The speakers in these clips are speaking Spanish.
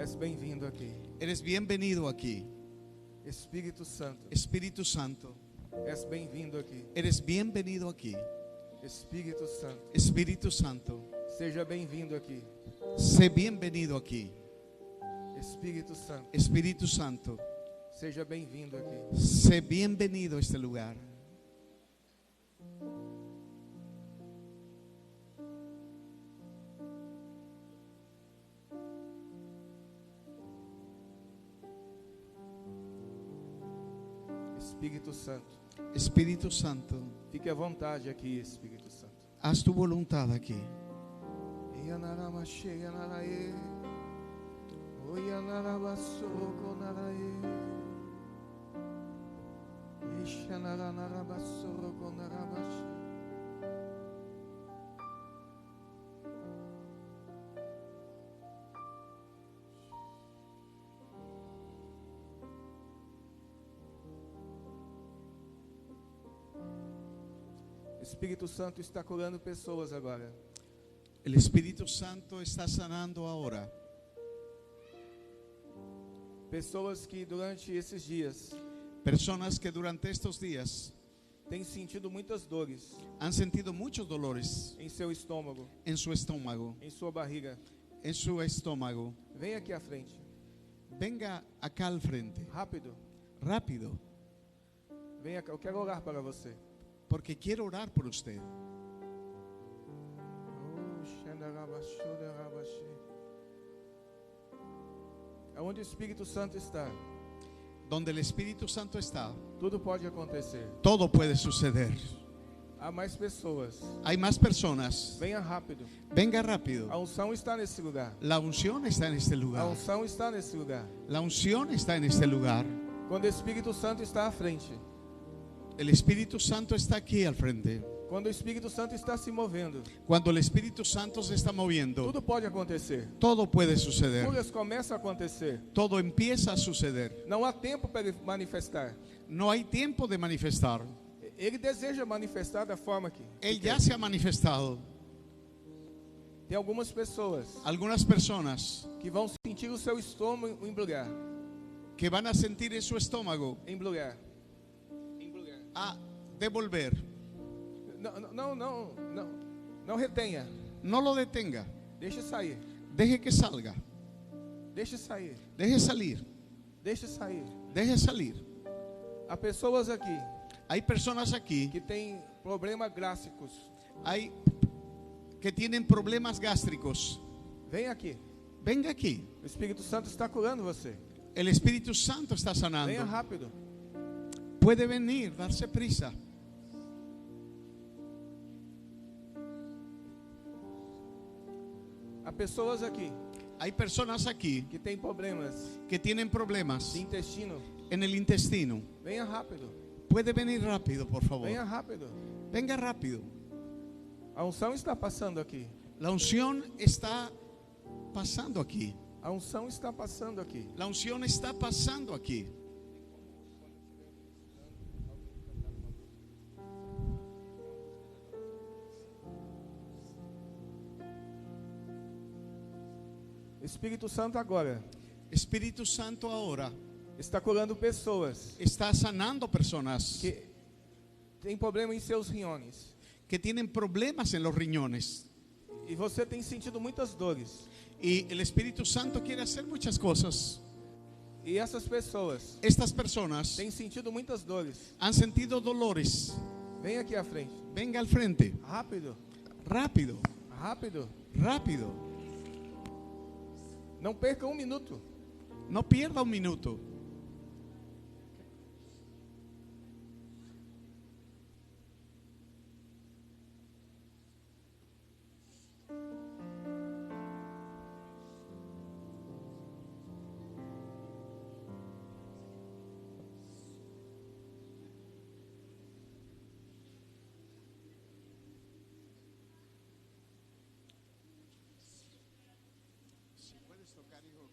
És bem-vindo aqui. Eres bienvenido aquí. Espírito Santo, Espíritu Santo, és bem-vindo aqui. eres bienvenido aquí. Espírito Santo, Espíritu Santo, seja bem-vindo aqui. sé bienvenido aquí. Espírito Santo, Espíritu Santo, seja bem-vindo aqui. sé bienvenido a este lugar. Espírito Santo, Espíritu Santo, fique à vontade aqui, Espírito Santo. haz tu voluntad aquí. Espírito Santo está curando pessoas agora. El Espíritu Santo está sanando ahora. Pessoas que durante esses dias Personas que durante estos días têm sentido muitas dores han sentido muchos dolores em seu estômago, en su estómago, em sua barriga. en su estómago. Vem aqui à frente, Venga acá al frente, rápido. rápido, Venha cá, eu quero orar para você. porque quiero orar por usted. Aonde o Espírito Santo está, Donde el Espíritu Santo está, tudo pode acontecer. todo puede suceder. Há mais pessoas. Hay más personas. Venha rápido. Venga rápido. A unção está nesse lugar. La unción está en este A lugar. unção está nesse lugar. La unción está en este lugar. Quando o Espírito Santo está à frente, El Espíritu Santo está aquí al frente. quando o Espírito Santo está se movendo, Cuando el Espíritu Santo se está moviendo, tudo pode acontecer. todo puede suceder. Curas começam a acontecer. Todo empieza a suceder. Não há tempo para ele manifestar. No hay tiempo de manifestar. Ele deseja manifestar da forma que Él quer. ya se ha manifestado. Tem algumas pessoas Algunas personas que vão sentir o seu estômago embrulhar. que van a sentir en su estómago Embrulhar. Embrulhar. a devolver. Não retenha. No lo detenga. Deixa sair. Deje que salga. Deixa sair. Deje salir. Deixa sair. Deje salir. Há pessoas aqui Hay personas aquí que têm problemas gástricos. hay que tienen problemas gástricos. Vem aqui. Venga aquí. O Espírito Santo está curando você. El Espíritu Santo está Venha sanando. rápido. Puede venir, darse prisa. Há pessoas aqui Hay personas aquí que têm problemas que tienen problemas de intestino. en el intestino. Venha rápido. Puede venir rápido, por favor. Venha rápido. Venga rápido. A unção está passando aqui. La unción está pasando aquí. A unção está passando aqui. La unción está pasando aquí. Espírito Santo agora Espíritu Santo ahora está curando pessoas está sanando personas que têm problema em seus rinhões. que tienen problemas en los riñones. E você tem sentido muitas dores. Y el Espíritu Santo quiere hacer muchas cosas. E essas pessoas Estas personas têm sentido muitas dores. han sentido dolores. Vem aqui à frente. Venga al frente. Rápido. Rápido, Rápido. rápido. Não perca um minuto. No pierda un minuto. Si puedes tocar, hijo.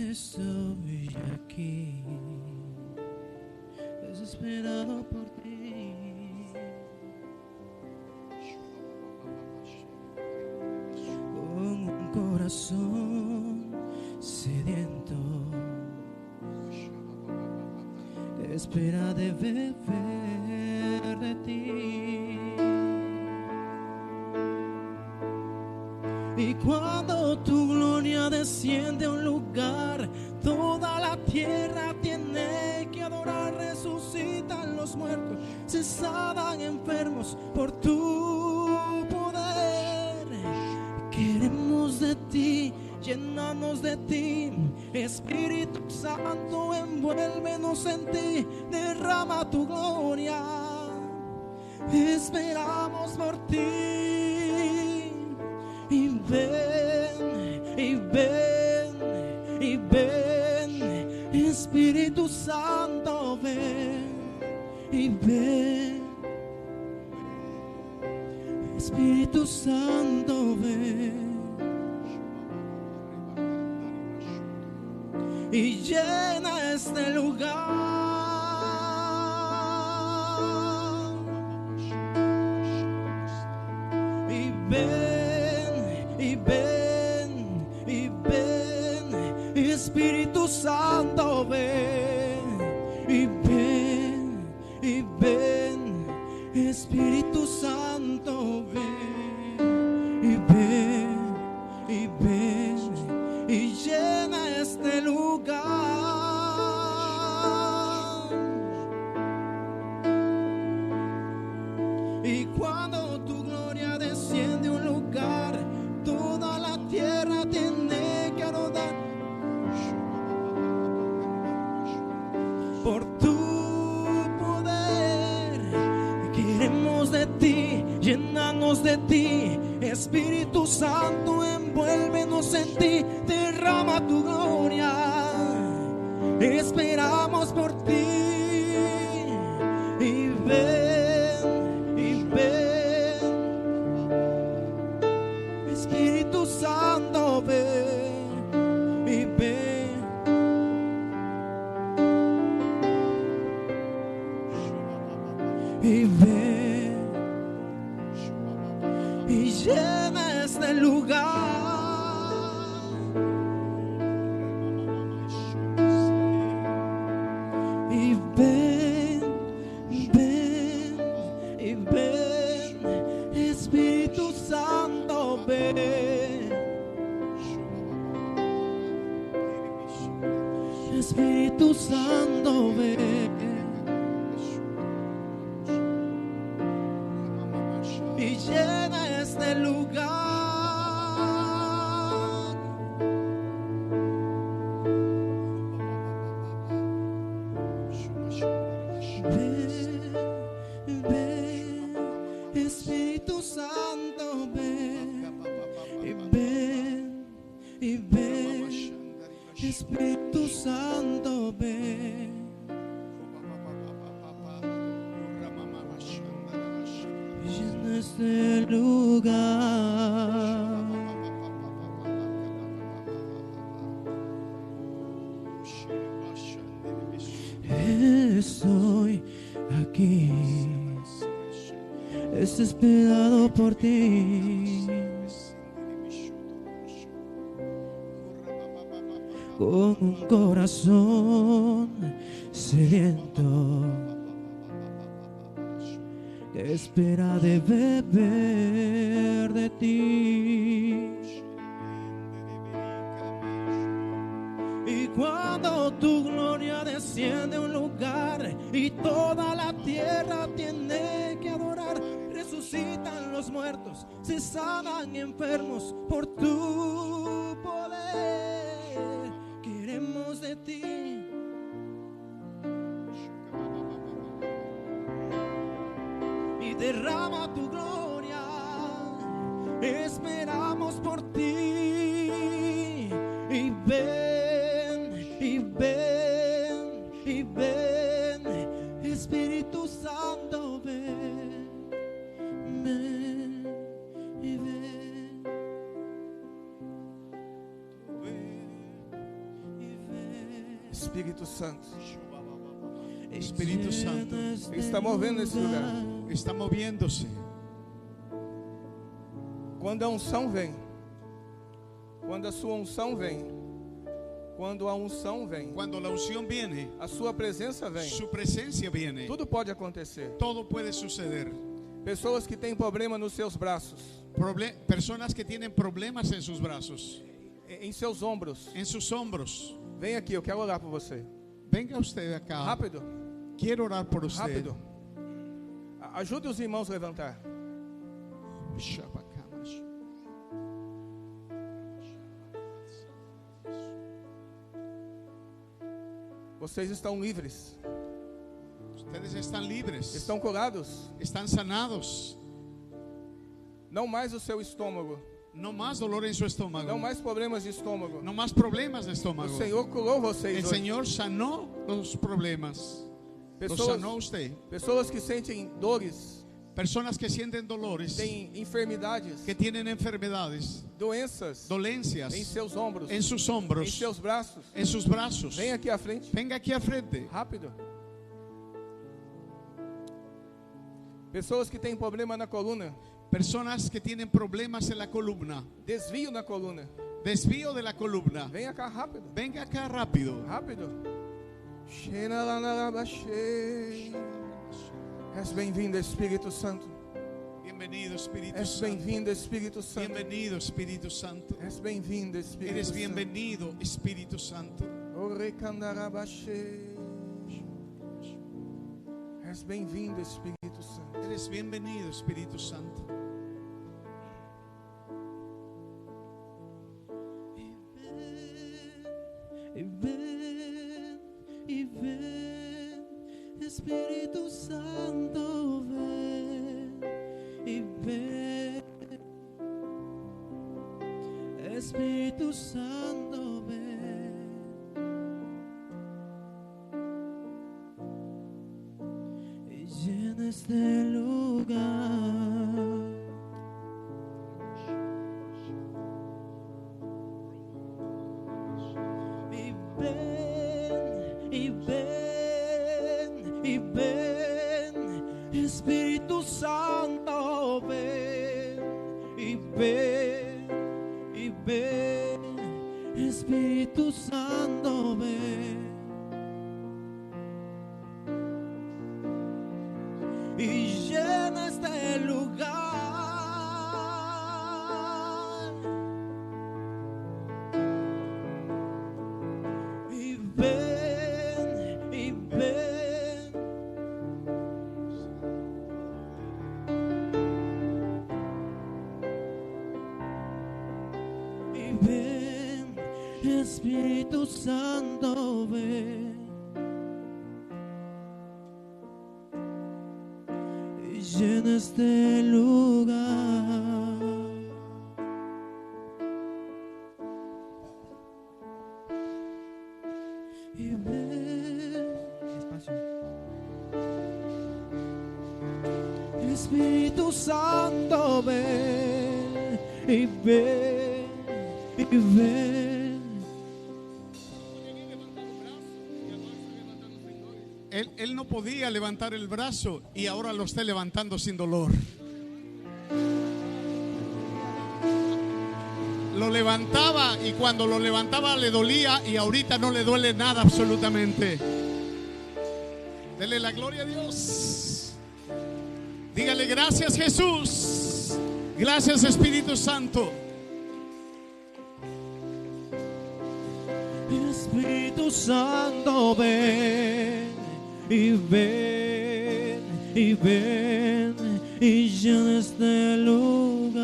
Estoy aquí, desesperado por ti. Con un corazón sediento, que espera de beber de ti. Y cuando tu gloria desciende a un lugar, toda la tierra tiene que adorar. Resucitan los muertos, se sanan enfermos por tu poder. Queremos de ti, llenarnos de ti. Espíritu Santo, envuélvenos en ti. Derrama tu gloria. Esperamos por ti. Y ven, y ven, y ven, Espíritu Santo, ven, y ven, Espíritu Santo, ven, y llena este lugar. Y ven, y ven, y ven, Espíritu Santo, ven, y ven, y ven, Espíritu Santo, ven, y ven, y ven, y llena este lugar. Y cuando tu gloria desciende a un lugar, toda la tierra tiene que adorar. Por tu poder, queremos de ti, llenarnos de ti. Espíritu Santo, envuélvenos en ti. Derrama tu gloria. Esperamos por ti. Y ven, y ven, Espíritu Santo, ven, y ven, y ven, y llena este lugar. Y ven, ven, y ven, Espíritu Santo, ven, Espíritu Santo, ven, y llena este lugar. Ven, ven, Espíritu Santo, ven, y ven, y ven, Espíritu Santo, ven, y llena este lugar. Estoy aquí, desesperado por ti. Con un corazón sediento, que espera de beber de ti. Y cuando tu gloria desciende a un lugar y toda la tierra tiene que adorar, resucitan los muertos, se sanan enfermos por tu poder. Queremos de ti. Y derrama tu gloria. Esperamos por ti. Y ven, y ven, y ven, Espíritu Santo, ven, ven, y ven, y Espírito Santo, Espíritu Santo Ele está movendo esse lugar. está moviéndose. Quando a unção vem, quando a sua unção vem, quando a unção vem, Cuando la unción viene, a sua presença vem, su presencia viene. tudo pode acontecer. Todo puede suceder. Pessoas que têm problema nos seus braços, Personas que tienen problemas en sus brazos, em seus ombros. en sus hombros. Vem aqui, eu quero orar por você. Venga usted acá. Rápido, Quiero orar por usted. rápido. Ajude os irmãos a levantar. Vocês estão livres, Ustedes están libres. estão curados. Están sanados. Não mais o seu estômago, No más dolor en su estómago. não mais problemas de estômago. No más problemas de O estómago. Senhor curou vocês El hoje. Señor sanó los problemas. Lo sanó usted. Pessoas que sentem dores, Personas que sienten dolores, têm enfermidades, que tienen enfermedades, doenças dolencias em seus ombros, en sus em hombros, seus braços. en sus brazos. Vem aqui à frente, Venga aquí a frente. rápido. Pessoas que têm problema na coluna, Personas que tienen problemas en la columna, desvio na coluna. desvío de la columna. Vem cá rápido, Venga acá rápido. rápido. És bem-vindo, Espírito Santo. Bienvenido, Espíritu És Santo. bem-vindo, Espírito Santo. Bienvenido, Espíritu Santo. És bem-vindo, Espírito Eres Santo. bienvenido, Espíritu Santo. És bem-vindo, Espírito Santo. Eres bienvenido, Espíritu Santo. Y ven, y ven, Espíritu Santo, ven, y ven, Espíritu Santo, ven, y llena este lugar. Y ven, y ven, Espíritu Santo, ven, y ven, y ven, Espíritu Santo, ven, y llena este lugar. Y ven, y ven, y ven, Espíritu Santo, ven, y llena este lugar. Y ven, despacio. Espíritu Santo, ven, y ven, y ven. Él no podía levantar el brazo y ahora lo está levantando sin dolor. Lo levantaba y cuando lo levantaba le dolía y ahorita no le duele nada absolutamente. Dele la gloria a Dios. Dígale gracias, Jesús. Gracias, Espíritu Santo. Espíritu Santo, ven, y ven, y ven, y llena este lugar.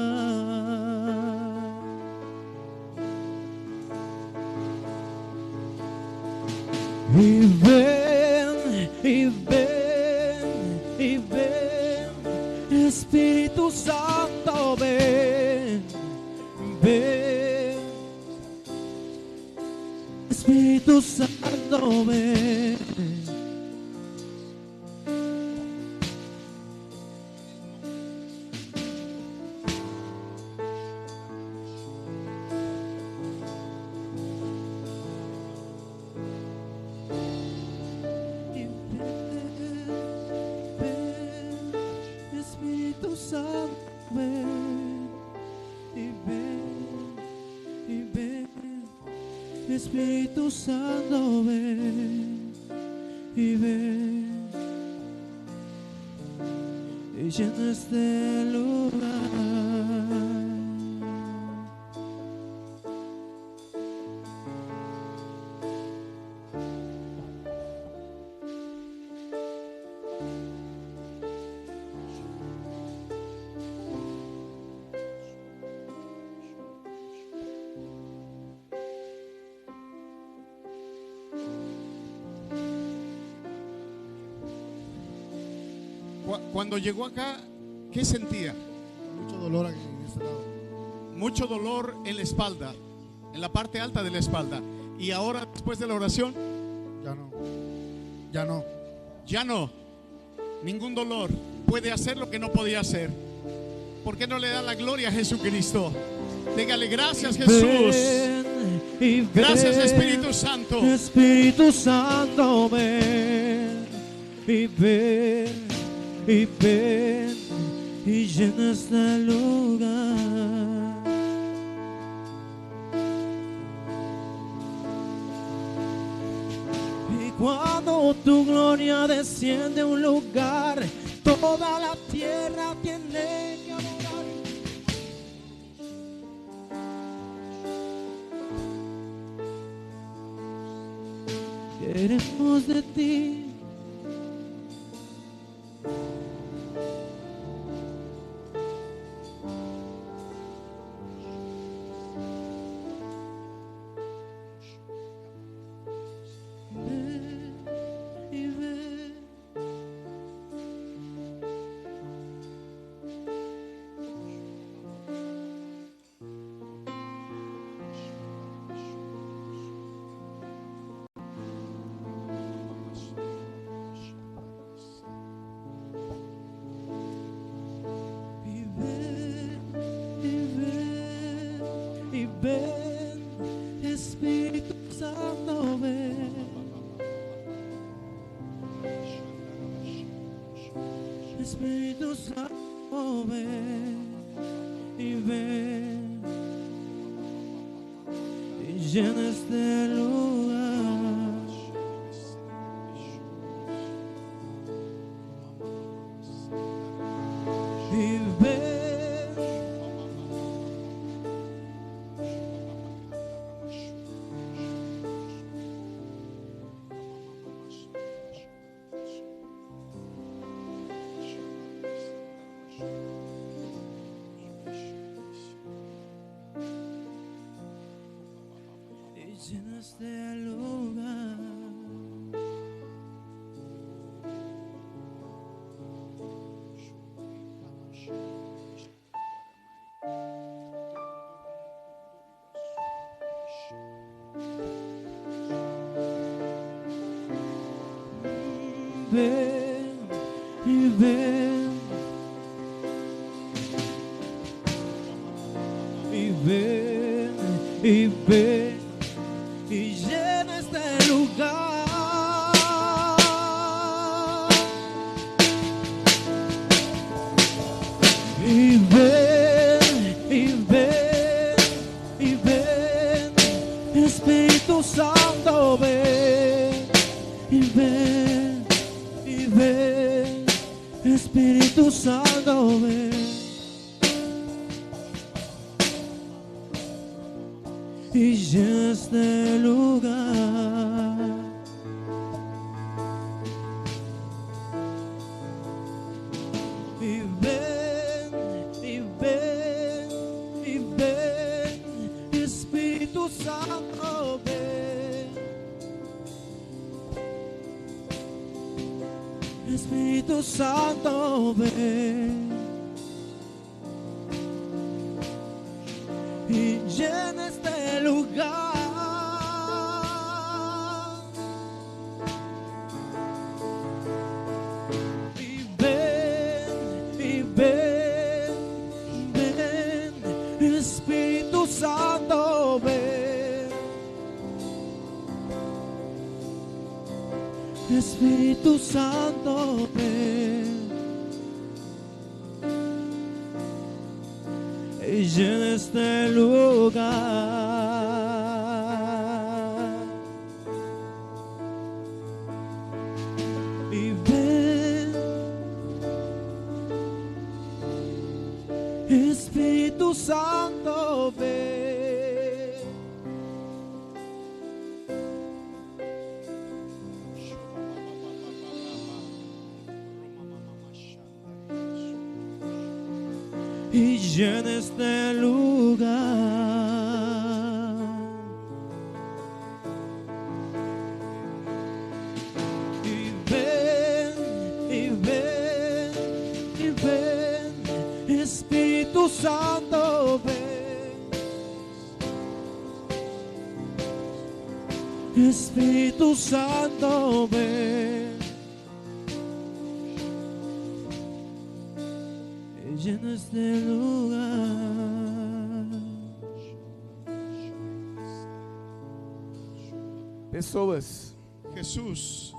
Y ven, y ven, y ven, Espíritu Santo, ven, ven, Espíritu Santo, ven. Espíritu Santo, ven y ven y llena este lugar. Cuando llegó acá, ¿qué sentía? Mucho dolor aquí en este lado. Mucho dolor en la espalda, en la parte alta de la espalda. Y ahora, después de la oración, Ya no. Ya no. ya no. Ningún dolor. Puede hacer lo que no podía hacer. ¿Por qué no le da la gloria a Jesucristo? Dígale gracias, Jesús. Ven y ven, Gracias, Espíritu Santo. Espíritu Santo, ven y ven y ven y llena este lugar. Y cuando tu gloria desciende a un lugar, toda la tierra tiene que adorar. Queremos de ti. Ven y ven. Y ven, y ven, Espíritu Santo, ven. Espíritu Santo, ven y ven y llena este lugar. Y ven. Y llena este lugar. Ven y ven y ven y ven y llena este lugar. Y ven y ven y ven, Espíritu Santo, ven y ven y ven, Espíritu Santo, ven y llena este lugar. Y ven y ven y ven, Espíritu Santo, ven. Espíritu Santo, ven y llena este lugar. Y ven, ven, Espíritu Santo, ven. Espíritu Santo, ven y llena este lugar. Santo, ven. Y llena este lugar. Y ven, y ven, y ven, Espíritu Santo, ven. Espíritu Santo, ven. Llena este lugar. Pessoas, Jesús,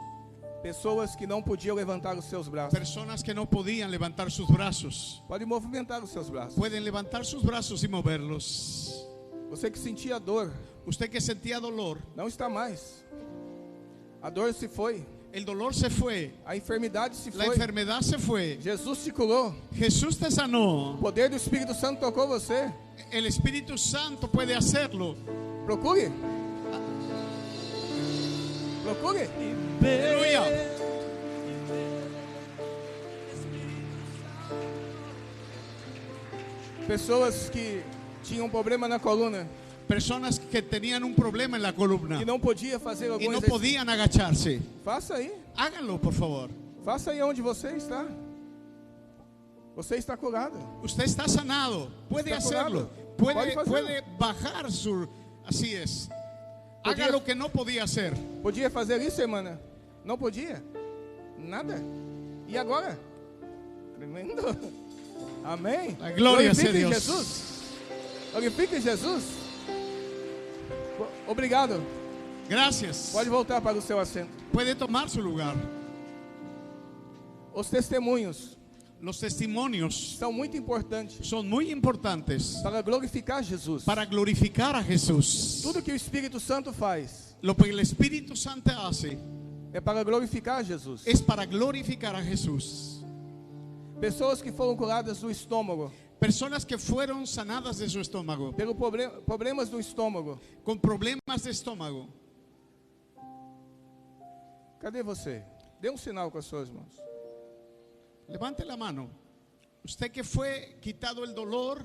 que não podiam levantar os seus braços. personas que no podían levantar sus brazos, Pode movimentar os seus braços. pueden levantar sus brazos y moverlos. Você que sentia dor, Usted que sentía dolor, não está mais. A dor se foi, el dolor se fue, a enfermidade se la foi. enfermedad se fue, Jesus te curou. Jesús te sanó. O poder do Espírito Santo tocou você. El Espíritu Santo puede hacerlo. Procure. Procure. Aleluya. Pessoas que tinham problema na coluna, Personas que tenían un problema en la columna que não podia fazer y algum no exercício. podían agacharse. Faça aí. Háganlo, por favor. Faça aí onde você está. Você está curado. Usted está sanado. Puede Está hacerlo. curado. Puede, Puede puede bajar su... Así es. Haga Podía- lo que no podía hacer. Podia fazer isso, irmã? Não podia? Nada. E agora? Tremendo. Amém. La gloria sea Glorifique Dios. Jesus. Glorifique Jesus. Obrigado. Gracias. Pode voltar para o seu assento. Puede tomar su lugar. Os testemunhos Los testimonios são muito importantes son muy importantes para glorificar Jesus. para glorificar a Jesús. Tudo que o Espírito Santo faz Lo que el Espíritu Santo hace é para glorificar Jesus. es para glorificar a Jesús. Pessoas que foram curadas do estômago, Personas que fueron sanadas de su estómago, pelo problemas do estômago. con problemas de estómago. Cadê você? Dê um sinal com as suas mãos. Levante la mano. Usted que fue quitado el dolor,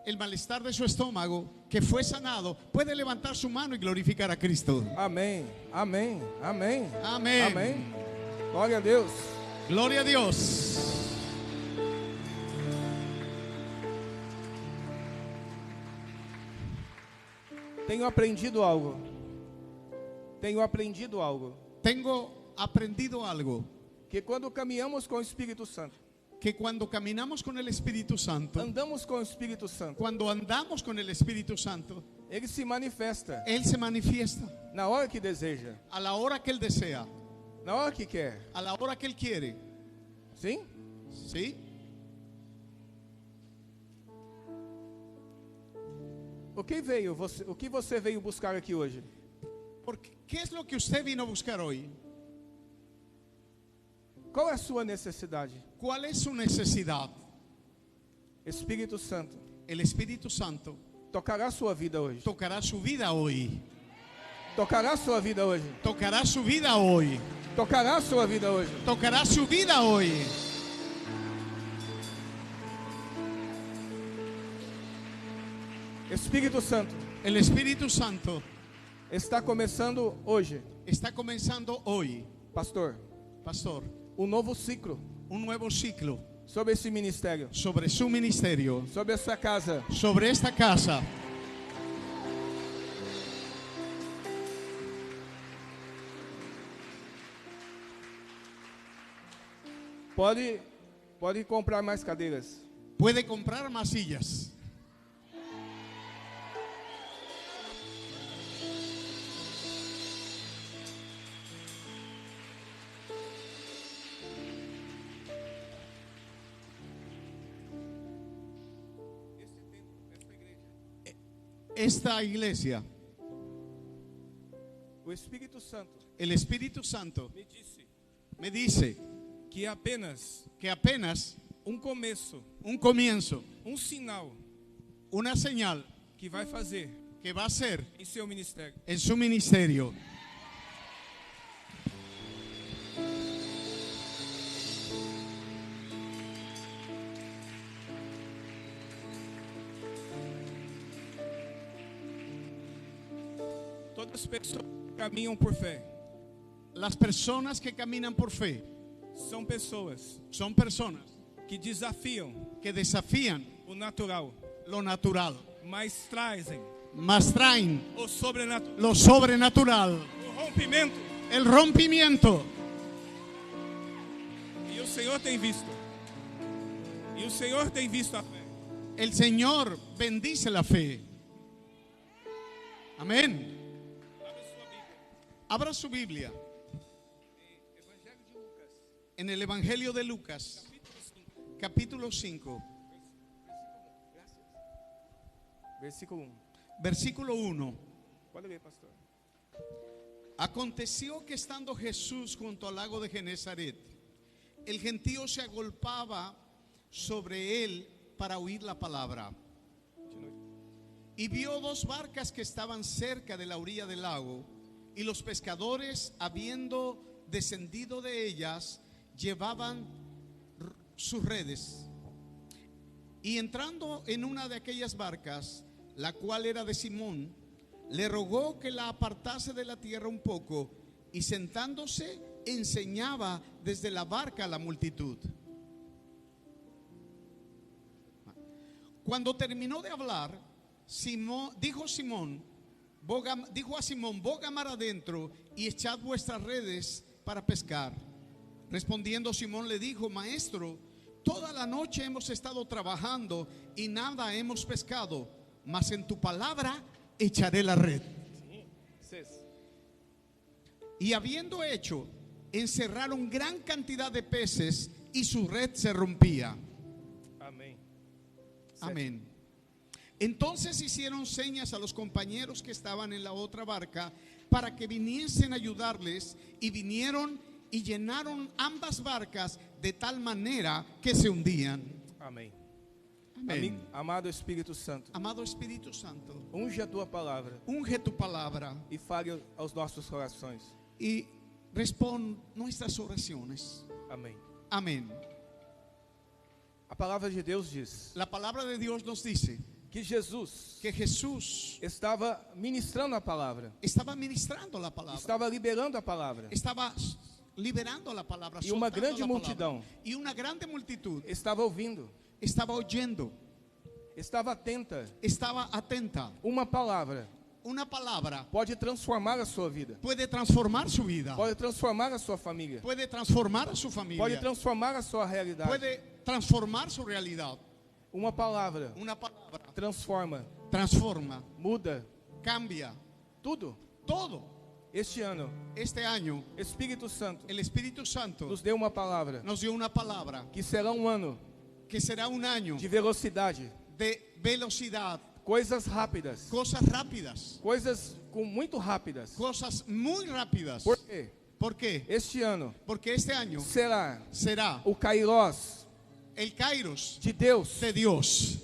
el malestar de su estómago, que fue sanado, puede levantar su mano y glorificar a Cristo. Amém, amém, amém, Amém. amém. Glória a Deus. Gloria a Dios. Tenho aprendido algo. Tenho aprendido algo. Tengo aprendido algo, Que quando caminhamos com o Espírito Santo, que cuando caminamos con el Espíritu Santo, andamos com o Espírito Santo, cuando andamos con el Espíritu Santo, ele se manifesta Él se manifiesta na hora que deseja, a la hora que Él desea, na hora que quer. a la hora que Él quiere. Sim? ¿Sí? O que você veio buscar aqui hoje? Porque, ¿qué es lo que usted vino a buscar hoy? Qual é a sua necessidade? ¿Cuál es su necesidad? Espírito Santo El Espíritu Santo tocará a sua vida hoje. tocará su vida hoy. Tocará a sua vida hoje. Tocará su vida hoy. Tocará a sua vida hoje. Tocará su vida hoy. Espírito Santo El Espíritu Santo está começando hoje, está comenzando hoy, pastor, pastor, um novo ciclo un nuevo ciclo sobre esse ministério, sobre su ministerio, sobre a sua casa. sobre esta casa. Pode comprar mais cadeiras. Puede comprar más sillas. Esta iglesia, O Espírito Santo el Espíritu Santo me disse me dice que apenas que apenas começo, un comienzo, sinal una señal que vai fazer que va a ser em seu ministério. en su ministerio. Todas as pessoas que caminham por fé Las personas que caminan por fe são pessoas son personas que desafiam que desafían o natural, lo natural, mas trazem mas traen o sobrenatural, lo sobrenatural, o rompimento. el rompimiento. E o Senhor tem visto. E o Senhor tem visto a fé. El Señor bendice la fe. Amén. Abra su Biblia en el Evangelio de Lucas, capítulo 5, Versículo 1. versículo 1. Pode ler, pastor. Aconteció que estando Jesús junto al lago de Genezaret, el gentío se agolpaba sobre él para oír la palabra. Y vio dos barcas que estaban cerca de la orilla del lago, y los pescadores, habiendo descendido de ellas, llevaban sus redes. Y entrando en una de aquellas barcas, la cual era de Simón, le rogó que la apartase de la tierra un poco, y sentándose enseñaba desde la barca a la multitud. Cuando terminó de hablar, dijo a Simón, boga mar adentro y echad vuestras redes para pescar. Respondiendo Simón le dijo, Maestro, toda la noche hemos estado trabajando y nada hemos pescado, mas en tu palabra echaré la red. Y habiendo hecho, encerraron gran cantidad de peces y su red se rompía. Amém. Amén. Entonces hicieron señas a los compañeros que estaban en la otra barca para que viniesen a ayudarles, y vinieron y llenaron ambas barcas de tal manera que se hundían. Amém. Amén. Amado Espírito Santo, Amado Espíritu Santo, unge a tua palavra unge tu palabra e fale aos nossos corações. y responde nuestras oraciones. Amém. Amén. A palavra de Deus diz La palabra de Dios nos dice que Jesus que Jesús estava ministrando a palavra, estaba ministrando la palabra, estava liberando a palavra, estaba liberando la palabra, e uma soltando grande la palabra. multidão Y una grande multitud estava ouvindo, estaba oyendo, estava atenta. estaba atenta. Uma palavra Una palabra pode transformar a sua vida, puede transformar su vida, pode transformar a sua família, puede transformar a su pode familia, transformar a sua realidade. puede transformar su realidad. Uma palavra Una palabra transforma, transforma, muda cambia tudo. todo. Este ano, Este año Espírito Santo el Espíritu Santo nos deu uma palavra nos dio una palabra que será um ano que será un año de velocidade, de velocidad, coisas rápidas, cosas rápidas, coisas muito rápidas. cosas muy rápidas. Por quê? ¿Por qué? Este ano Porque este año será será o Kairos el Kairos de Deus. de Dios.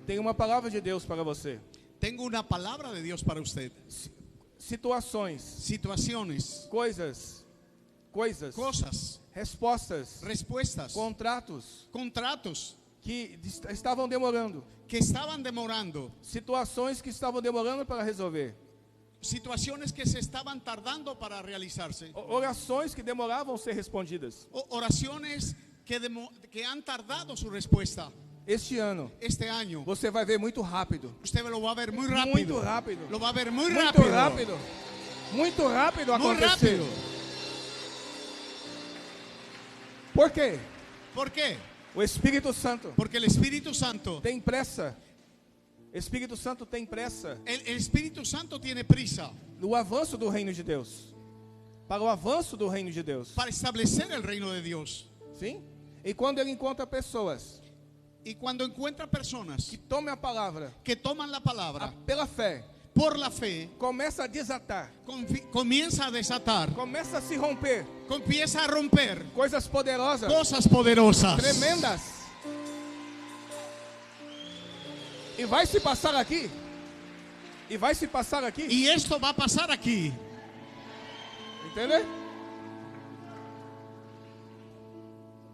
Tem uma palavra de Deus para você. Tengo una palabra de Dios para usted. Situações, Situaciones, coisas, cosas, respostas, respuestas, contratos contratos que estavam demorando, que estaban demorando, situações que estavam demorando para resolver, situaciones que se estaban tardando para realizarse, orações que demoravam a ser respondidas. oraciones que han tardado su respuesta. Este ano Este año você vai ver muito rápido. usted lo va a ver muy rápido. Muito rápido. Lo va a ver muy Muito rápido. rápido. Muito rápido Muy acontecer. rápido. Por quê? ¿Por qué? O Espírito Santo Porque el Espíritu Santo, tem pressa. Espírito Santo tem pressa el Espíritu Santo tiene prisa no avanço do reino de Deus. Para o avanço do reino de Deus. para establecer el reino de Dios. Sim? E quando ele encontra pessoas Y cuando encuentra personas que tomem a palavra que toman la palabra pela fé, por la fe, começa a desatar, comienza a desatar, começa a se romper comienza a romper coisas poderosas, cosas poderosas, tremendas. E vai se passar aqui. E vai se passar aqui. Y esto va a pasar aquí. Entende?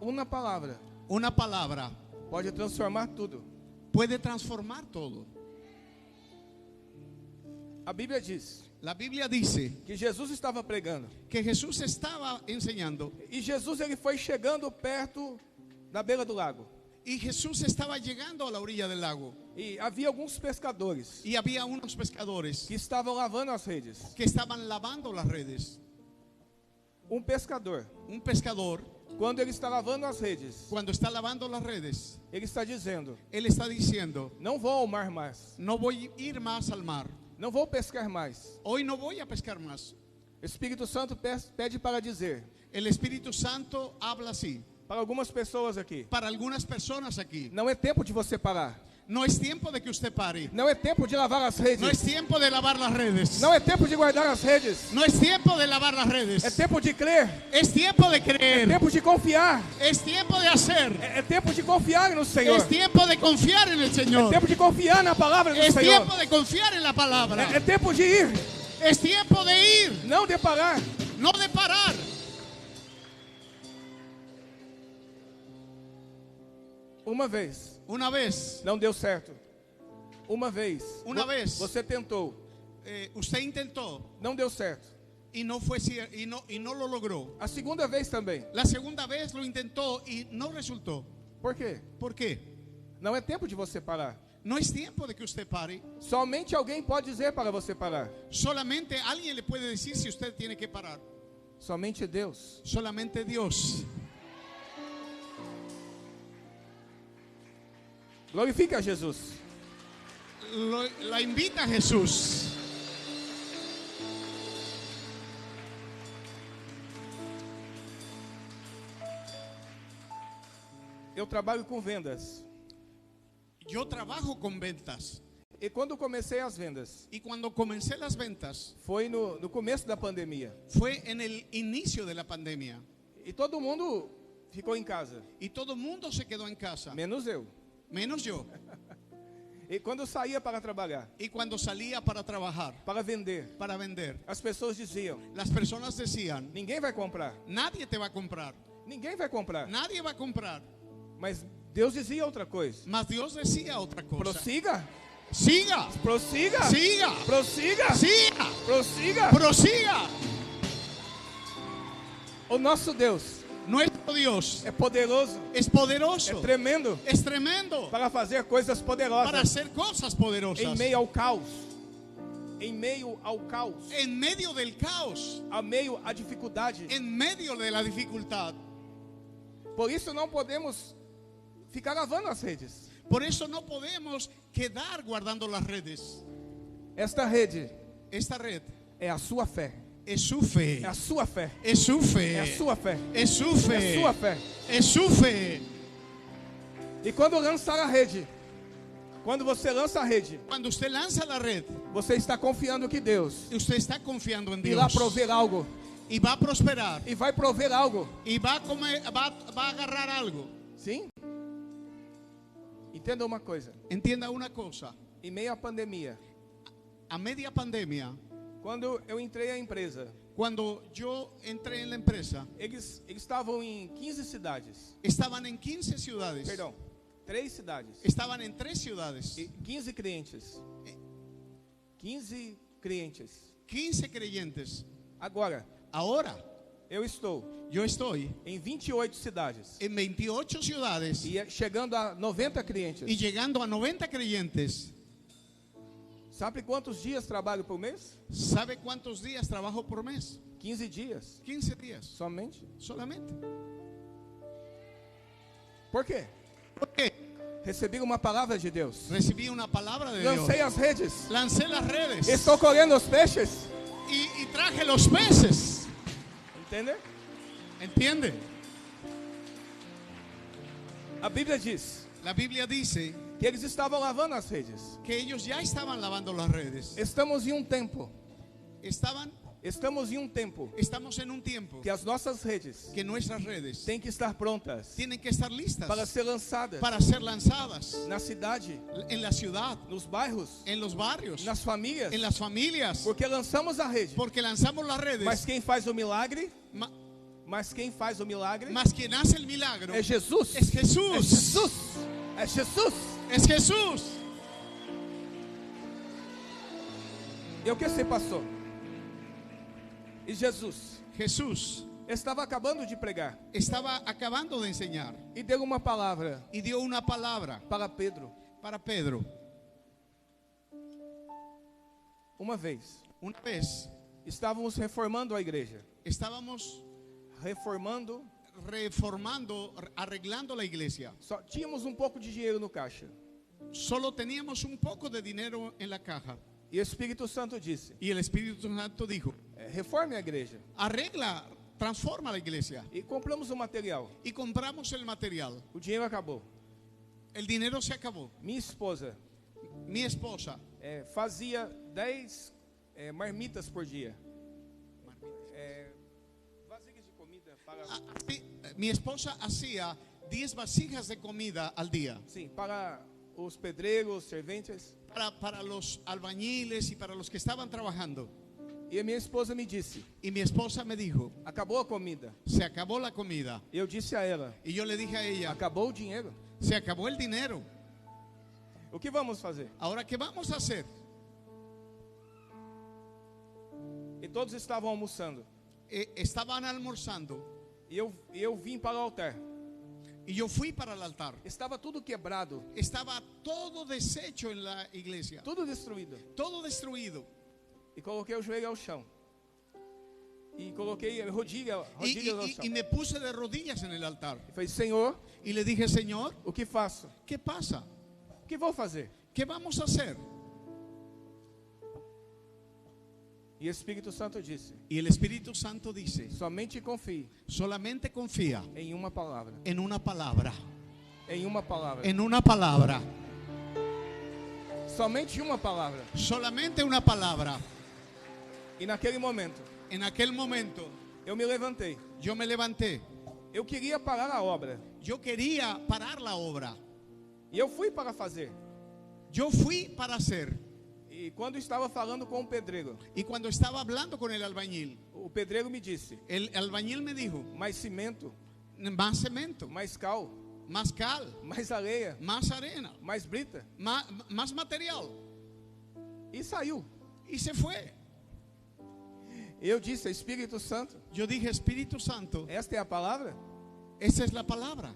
Uma palavra Una palabra pode transformar tudo. puede transformar todo. A Bíblia diz La Biblia dice que Jesus estava pregando. que Jesús estaba enseñando E Jesus ele foi chegando perto da beira do lago. y Jesús estaba llegando a la orilla del lago E havia alguns pescadores y había unos pescadores que estavam lavando as redes. que estaban lavando las redes. Um pescador, Un pescador, quando ele está lavando as redes, cuando está lavando las redes, ele está dizendo: él está diciendo, não vou ao mar mais, no voy a ir más al mar. não vou pescar mais. Hoy no voy a pescar más. O Espírito Santo pede para dizer El Espíritu Santo habla así. para algumas pessoas aqui: Para algunas personas aquí, não é tempo de você parar, no es tiempo de que usted pare. não é tempo de lavar as redes, No es tiempo de lavar las redes. não é tempo de guardar as redes, No es tiempo de lavar las é redes. tempo de crer, Es tiempo de é creer. tempo de confiar, Es tiempo de hacer. é tempo de confiar no Senhor, Es tiempo de confiar en el é Señor. tempo de confiar na palavra do Es Senhor, tiempo de confiar en la palabra. é tempo de ir, Es tiempo de ir, não de parar. no de parar. Uma vez Una vez, não deu certo. Uma vez, Uma vez. você tentou, usted intentó não deu certo. y no fue y no lo logró. A segunda vez também. La segunda vez lo intentó y no resultó. Por quê? ¿Por qué? Não é tempo de você parar. No es tiempo de que usted pare. Somente alguém pode dizer para você parar. Solamente alguien le puede decir si usted tiene que parar. Somente Deus. Solamente Dios. Glorifica a Jesus. La invita a Jesús. Eu trabalho com vendas. Yo trabajo con ventas. E quando comecei as vendas, Y cuando comencé las ventas, foi no começo da pandemia. fue en el inicio de la pandemia. E todo mundo ficou em casa, Y todo el mundo se quedó en casa, menos eu. menos yo. E quando eu saía para trabalhar, Y cuando salía para trabajar, para vender, para vender, as pessoas diziam: las personas decían, ninguém vai comprar, nadie te va a comprar, ninguém vai comprar. nadie va a comprar. Mas Deus dizia outra coisa: Mas Dios decía otra cosa. prossiga, Siga, prossiga, siga, prossiga, siga, prossiga. prosiga. O nosso Deus Nuestro Dios é poderoso, es é poderoso, tremendo es tremendo para fazer coisas para poderosas hacer cosas poderosas. em meio ao caos. Em meio ao caos, En medio del caos, a meio à dificuldade. en medio de la dificultad. Por isso não podemos ficar lavando as redes. Por eso no podemos quedar guardando las redes. Esta rede Esta red é a sua fé. es su fe, É a sua fé. es su fe, É a sua fé. es su É a fe, sua fé. es su fe. E quando lançar a rede, quando você lança a rede, Cuando usted lanza la red, você está confiando que Deus usted está confiando en irá Dios prover algo. y va a prosperar E vai prover algo. y va a agarrar algo. Sim? Entenda uma coisa. Entienda una cosa, Em meio à pandemia, a media pandemia, quando eu entrei à empresa, cuando yo entré en la empresa, eles estavam em 15 cidades. estaban en 15 ciudades, Perdão, 3 cidades. estaban en 3 ciudades, E 15 clientes. 15 clientes. 15 creyentes. Agora, Ahora eu estou yo estoy em 28 cidades. en 28 ciudades E chegando a 90 clientes. y llegando a 90 creyentes. Sabe quantos dias trabalho por mês? ¿Sabe cuántos días trabajo por mes? 15 dias. 15 días Somente. solamente. Por quê? ¿Por qué? Recebi uma palavra de Deus. Recibí una palabra de Dios. Lancei as redes. Lancé las redes Estou colhendo os peixes. y traje los peces. Entende? ¿Entiende? A Bíblia diz La Biblia dice que eles estavam lavando as redes. que ellos ya estaban lavando las redes. Estamos em um tempo, Estamos en un tiempo que as nossas redes que nuestras redes têm que estar prontas tienen que estar listas para ser lançadas para ser lanzadas na cidade, en la ciudad, nos bairros, en los barrios, nas famílias, en las familias, porque lançamos a rede. porque lanzamos las redes. Mas quem faz o milagre, Ma- mas quien hace el milagro é Jesus. es É Jesús. Jesus. É Jesus. Es Jesús. E o que se passou? E Jesus Jesús estava acabando de pregar estaba acabando de enseñar e deu uma palavra y dio una palabra para Pedro. para Pedro. Uma vez Una vez estávamos reformando a igreja, estábamos reformando, reformando, arreglando la iglesia. só tínhamos um pouco de dinheiro no caixa. Solo teníamos un poco de dinero en la caja. E o Espírito Santo disse: Y el Espíritu Santo dijo: reforme a igreja. arregla, transforma la iglesia. E compramos o material. Y compramos el material. O dinheiro acabou. El dinero se acabó. Minha esposa Mi esposa fazia 10 marmitas por dia. Vasilhas de comida para, mi esposa hacía 10 vasijas de comida al día sim, para os pedreiros, serventes. para los albañiles y para los que estaban trabajando. E a minha esposa me disse: Y mi esposa me dijo: acabou a comida. se acabó la comida. Eu disse a ela: Y yo le dije a ella: acabou o dinheiro. se acabó el dinero. O que vamos fazer? Ahora, ¿qué vamos a hacer? E todos estavam almoçando. Estaban almorzando E eu vim para o altar. y yo fui para el altar. Estava tudo quebrado, Estaba todo deshecho en la iglesia, tudo destruído. todo destruido. E coloquei o joelho ao chão. E coloquei rodilhas ao chão. Y me puse de rodillas en el altar. E falei: Senhor, Y le dije: Señor, o que faço? ¿qué pasa? O que vou fazer? ¿Qué vamos a hacer? E o Espírito Santo disse: Y el Espíritu Santo dice: somente confie solamente confía em uma palavra. en una palabra. Em uma palavra. En una palabra. Somente uma palavra. Solamente una palabra. E naquele momento, En aquel momento eu me levantei. yo me levanté. Eu queria parar a obra. Yo quería parar la obra. E eu fui para fazer. Yo fui para hacer. E quando estava falando com o pedreiro, Y cuando estaba hablando con el albañil, o pedreiro me disse: el albañil me dijo: mais cimento, más cemento, mais cal, más cal, mais areia, más arena, mais brita. más material. E saiu. Y se fue. Eu disse: Espírito Santo, Yo dije: Espíritu Santo, esta é a palavra? esa es la palabra.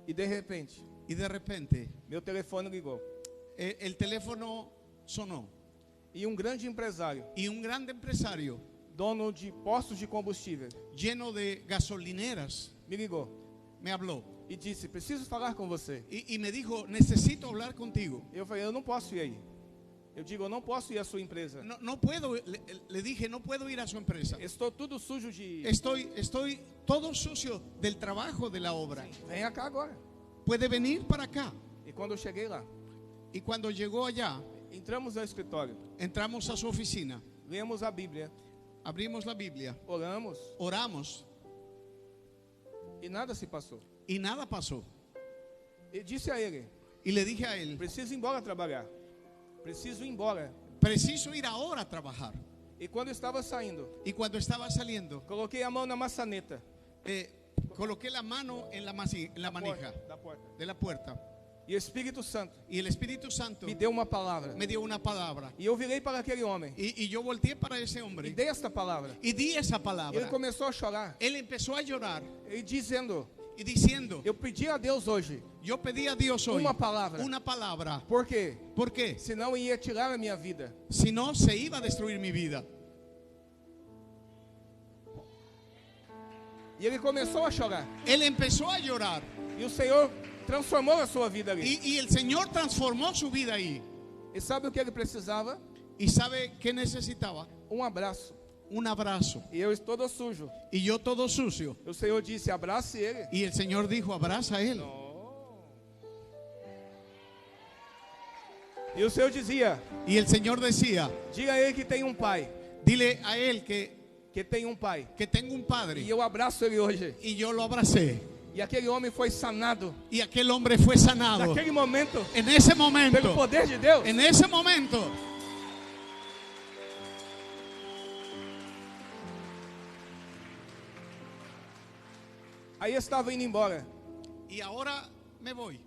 E de repente, Y de repente meu telefone ligou. el teléfono sonó. E um grande empresário, Y un gran empresario dono de postos de combustível, lleno de gasolineras me ligou me habló e disse: preciso falar com você. y me dijo: necesito hablar contigo. Eu falei: eu não posso ir aí. Eu digo: eu não posso ir à sua empresa. No puedo, le dije: no puedo ir a su empresa. Estou tudo sujo de... Estoy todo sucio del trabajo de la obra. Venha cá agora. Puede venir para acá. E quando eu cheguei lá, Y cuando llegó allá, entramos no escritório, entramos a su oficina, lemos a Bíblia, abrimos la Biblia, oramos oramos e nada se passou. y nada pasó. E disse a ele: Y le dije a él: preciso ir embora trabalhar. Preciso ir embora. preciso ir ahora a trabajar. E quando eu estava saindo, Y cuando estaba saliendo, coloquei a mão na maçaneta coloqué la mano en la manija da porta. de la puerta. E o Espírito Santo Y el Espíritu Santo me deu uma palavra. me dio una palabra. E eu virei para aquele homem Y yo volteé para ese e hombre dei esta palavra. y di esa Ele palabra. começou a chorar Él empezó a llorar e dizendo: y diciendo: eu pedi a Deus hoje yo pedí a Dios hoy uma palavra. una palabra. Por quê? ¿Por qué? Senão ia tirar a minha vida. Si no, se iba a destruir mi vida. E ele começou a chorar. Él empezó a llorar E o Senhor transformou a sua vida ali. y el Señor transformó su vida ahí. E sabe o que ele precisava? ¿Y sabe qué necesitaba? Um abraço. Un abrazo. E eu todo sujo. Y yo todo sucio. O Senhor disse: abrace ele. Y el Señor dijo: abraza a él. E o Senhor dizia: Y el Señor decía, diga a ele que tem um pai, dile a él que tem um pai. que tengo un E padre. eu abraço ele hoje. Y yo lo abracé. E aquele homem foi sanado Y aquel hombre fue sanado. naquele momento En ese pelo momento. poder de Deus. En ese momento. Aí eu estava indo embora. Y ahora me voy.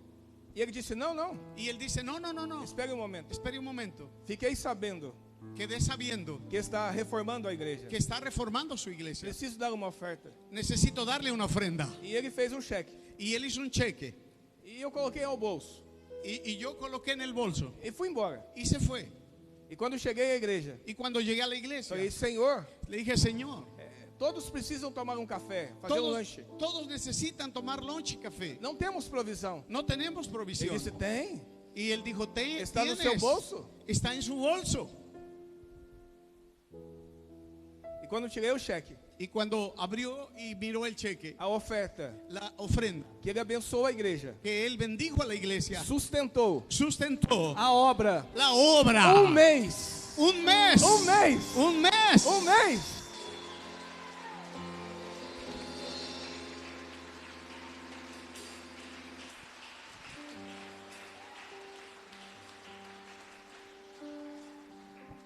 E ele disse: não, não, Y él dice, no, no, no, no. espere um momento. Espere un momento. Fiquei sabendo Quedé sabiendo que está reformando a igreja. que está reformando su iglesia. Preciso dar uma oferta. Necesito darle una ofrenda. E ele fez um cheque. Y él hizo un cheque. E eu coloquei ao bolso. Y yo coloqué en el bolso. E fui embora. Y se fue. E quando cheguei à igreja, Y cuando llegué a la iglesia, falei: Senhor, le dije, Señor, todos precisam tomar um café, fazer um lanche. todos necesitan tomar lunch y café. Não temos provisão. No tenemos Ele provisión. disse: tem. Y él dijo, Está no ¿tienes? seu bolso. Está en su bolso. E quando tirei o cheque, Y cuando abrió y miró el cheque, a oferta, la ofrenda, que ele abençoou a igreja, que él bendijo a la iglesia, sustentou sustentó a obra la obra. um mês. Un mes. Um mês. Un mes. Um mês.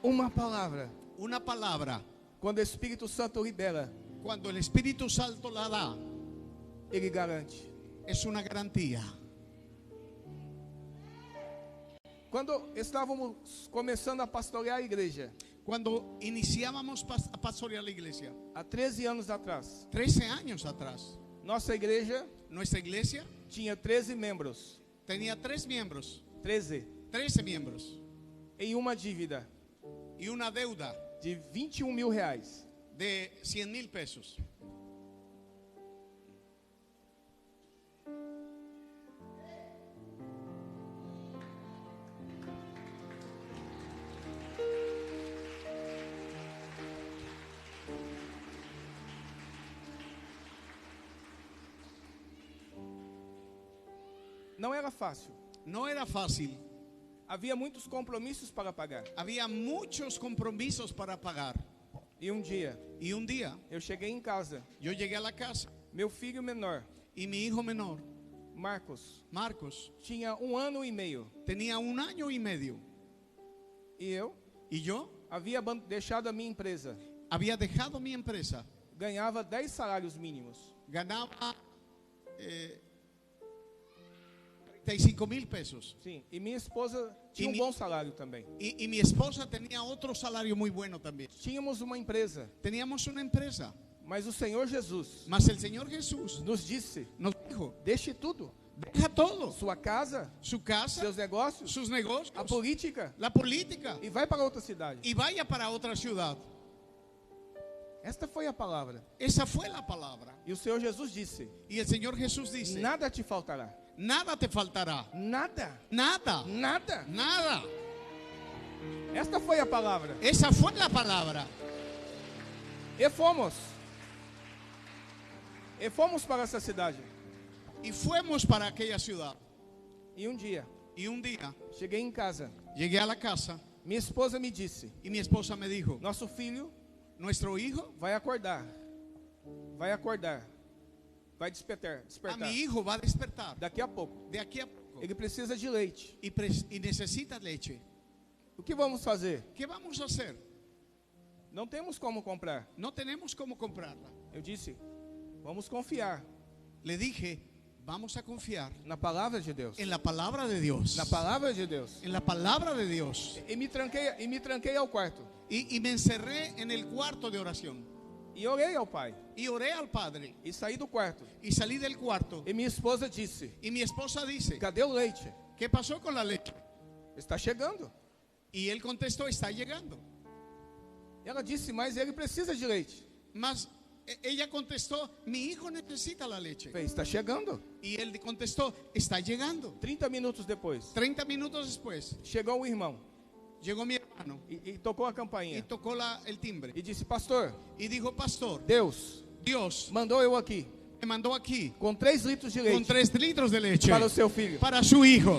Uma palavra. Una palabra, Quando o Espírito Santo libera, cuando el Espíritu Santo la da, ele garante. es una garantía. Quando estávamos começando a pastorear a igreja, Cuando iniciábamos a pastorear la iglesia, há 13 anos atrás, 13 años atrás, nossa igreja nuestra iglesia tinha 13 membros, tenía 3 miembros, 13, 13 miembros, em uma dívida y una deuda de R$21.000. de 100,000 pesos. Não era fácil. No era fácil. Havia muitos compromissos para pagar. Había muchos compromisos para pagar. E um dia, Y un día eu cheguei em casa. yo llegué a la casa Meu filho menor, y mi hijo menor, Marcos, Marcos, tinha 1 ano e meio. tenía 1 año y medio. E eu Y yo havia deixado a minha empresa. había dejado mi empresa. Ganhava 10 salários mínimos. Ganaba 35,000 pesos. Sim, e minha esposa tinha E um bom salário também. Y mi esposa tenía otro salario muy bueno también. Tínhamos uma empresa, Teníamos una empresa. mas o Senhor Jesus Mas el Señor Jesús nos disse: nos dijo, deixe tudo, deja todo. sua casa, Su casa, seus negócios, sus negocios, a política, la política. e vai para outra cidade. Y vaya para otra ciudad. Esta foi a palavra. Esa fue la palabra. E o Senhor Jesus disse: Y el Señor Jesús dice, nada te faltará. nada te faltará. Nada, Nada. nada. Nada. Esta foi a palavra. Esa fue la palabra. E fomos. E fomos para essa cidade. Y fuimos para aquella ciudad. E um dia, Y un día cheguei em casa. llegué a la casa Minha esposa me disse: y mi esposa me dijo, nosso filho nuestro hijo, vai acordar. Vai acordar. Vai despertar. a mi hijo va a despertar Daqui a pouco. de aquí a poco Ele precisa de leite. y necesita leche. O que vamos fazer? ¿Qué vamos a hacer? Não temos como comprar. No tenemos cómo comprarla. Eu disse: vamos confiar Le dije, vamos a confiar na palavra de Deus. en la palabra de Dios. Na palavra de Deus. En la palabra de Dios. E me tranquei ao quarto. Y me encerré en el cuarto de oración. E orei ao Pai. Y oré al Padre. E saí do quarto. Y salí del cuarto. E minha esposa disse: Y mi esposa dice, cadê o leite? ¿qué pasó con la leche? Está chegando. Y él contestó, está llegando. Ela disse: mas ele precisa de leite. Mas ella contestó, mi hijo necesita la leche. Falei: está chegando. Y él contestó, está llegando. 30 minutos depois, 30 minutos después, chegou o irmão llegó mi hermano e tocou a y campainha. tocó el timbre. E disse: pastor, Y dijo, pastor, Deus Dios mandou eu aqui me mandó aquí com 3 litros de con leite 3 litros de leche para o seu filho. para su hijo.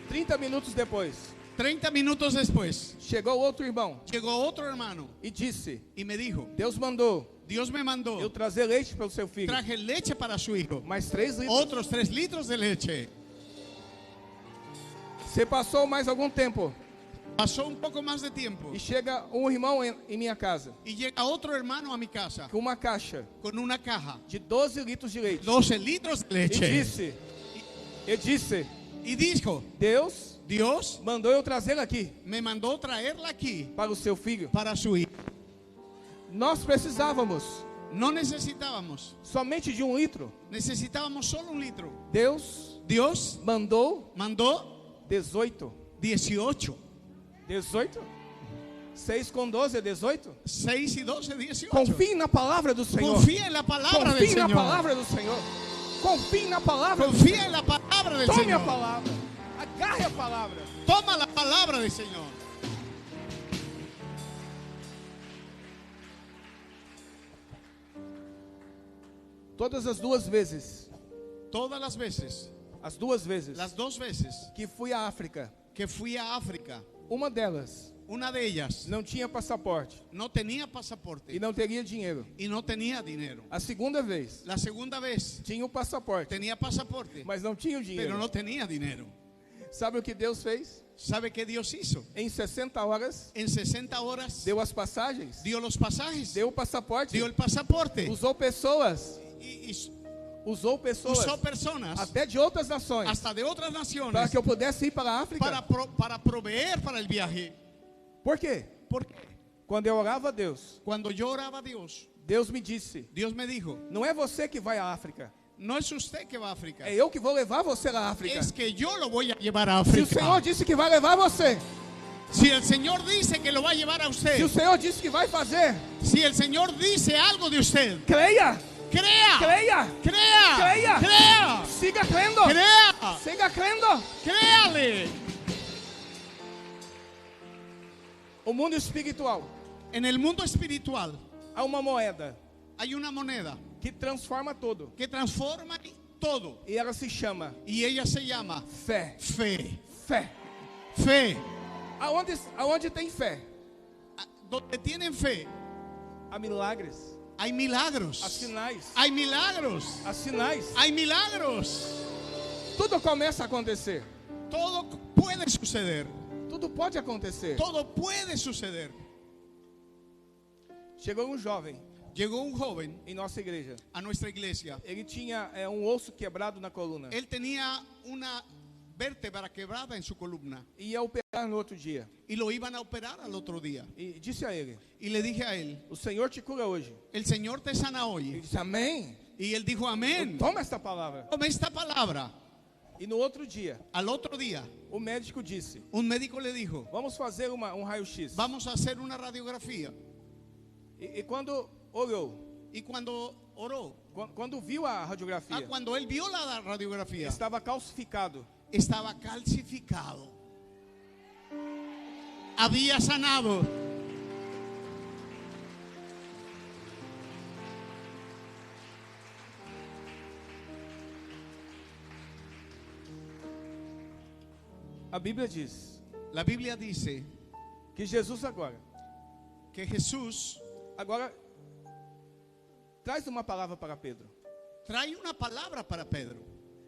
30 minutos depois, 30 minutos después, chegou outro irmão llegó otro hermano e disse: y me dijo, Deus mandou Dios me eu mandó, trazer leite para o seu filho. traje leche para su hijo, Mais 3 litros. otros 3 litros de leche. Se passou mais algum tempo Pasó un poco más de tiempo e chega um irmão em minha casa y llega otro hermano a mi casa com uma caixa con una caja, de 12 litros de leite. 12 litros de E leche. disse, Y dijo, Deus Dios mandou eu trazer aqui me mandó traerla aquí para o seu filho. para su hijo. Nós precisávamos No necesitábamos, somente de 1 litro. necesitábamos solo 1 litro. Deus Dios mandou mandó 18. 18. 18? 6 com 12 é 18? 6 y 12, 18. Confie na palavra do Senhor. Confía en la palabra del Confie na Señor. palavra do Senhor. Confie na palavra do Confía en la palabra del Tome a Señor. palavra. Agarre a palavra. Toma la palabra del Señor. Todas as 2 vezes, Todas las veces, as 2 vezes las 2 veces que fui à África, que fui a África, uma delas una de ellas não tinha passaporte no tenía pasaporte e não teria dinheiro. y no tenía dinero. A segunda vez La segunda vez tinha o passaporte, tenía pasaporte, mas não tinha o pero dinheiro. no tenía dinero. Sabe o que Deus fez? ¿Sabe qué Dios hizo? Em 60 horas, En 60 horas deu as passagens, dio los pasajes, deu o passaporte, dio el pasaporte usou pessoas, y usou pessoas usó personas até de outras nações hasta de otras para naciones que eu pudesse ir para a África. para proveer para el viaje. Por quê? Porque Quando eu orava a Deus, cuando yo oraba a Dios, Deus me disse: Dios me dijo, não é você que vai à África, no es usted que va a África, é eu que vou levar você à África. es que yo lo voy a llevar a Se o Senhor África. disse que vai levar você, Si el Señor dice que lo va a llevar a se usted, o Senhor disse que vai fazer, si el Señor dice algo de usted, creia, crea, creia, crea, Crea. crea, siga crendo, crea, siga crendo. créale. O mundo espiritual En el mundo espiritual há uma moeda hay una moneda que transforma todo que transforma todo e ela se chama y ella se llama fé. fe. Fé. Fe. Aonde tem fé, Donde tienen fe, há milagres, hay milagros. há sinais, Hay milagros. há sinais. Hay milagros. Tudo começa a acontecer. Todo puede suceder. Tudo pode acontecer. Todo puede suceder. Chegou um jovem Llegó un joven em nossa igreja. a nuestra iglesia. Ele tinha um osso quebrado na coluna. Él tenía una vértebra quebrada en su columna E ia operar no outro dia. y lo iban a operar al otro día. E disse a ele: Y le dije a él, o Senhor te cura hoje. el Señor te sana Ele hoy. disse: amém. Y él dijo, amén. Toma esta palavra. Toma esta palabra. E no outro dia, Al otro día, o médico disse: un médico le dijo, vamos fazer raio-x. vamos a hacer una radiografía. E quando olhou, Y cuando oró, quando viu a radiografia, cuando él vio la radiografía, estava calcificado. estaba calcificado. Había sanado. A Bíblia diz La Biblia dice que Jesus que Jesús agora traz uma palavra para Pedro. trae una palabra para Pedro.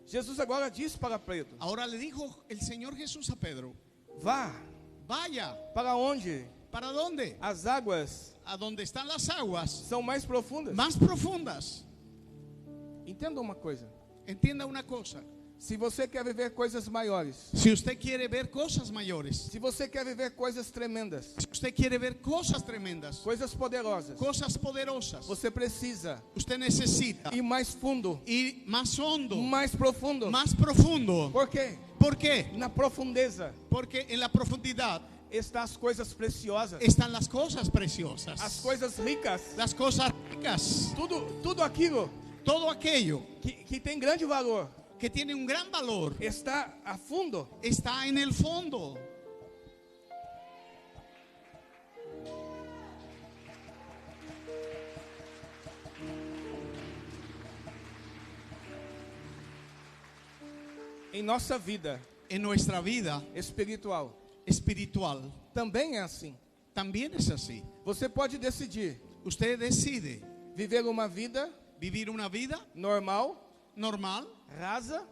Jesus agora diz para Pedro: Ahora le dijo el Señor Jesús a Pedro, vá. vaya. Para onde ¿Para dónde? as águas A donde están las aguas são mais profundas. más profundas. Entenda uma coisa: Entienda una cosa. se você quer viver coisas maiores, Si usted quiere ver cosas mayores, se você quer viver coisas tremendas, si usted quiere ver cosas tremendas, coisas poderosas, cosas poderosas, você precisa usted necesita ir mais fundo, ir más hondo, mais profundo. más profundo. Por quê? ¿Por qué? Na profundeza Porque en la profundidad estão as coisas preciosas, están las cosas preciosas, as coisas ricas, las cosas ricas, tudo aquilo todo aquello que tem grande valor que tiene un gran valor está a fundo. está en el fondo. Em nossa vida, en nuestra vida espiritual espiritual também é assim. también es así. Você pode decidir Usted decide viver uma vida vivir una vida normal, normal, rasa,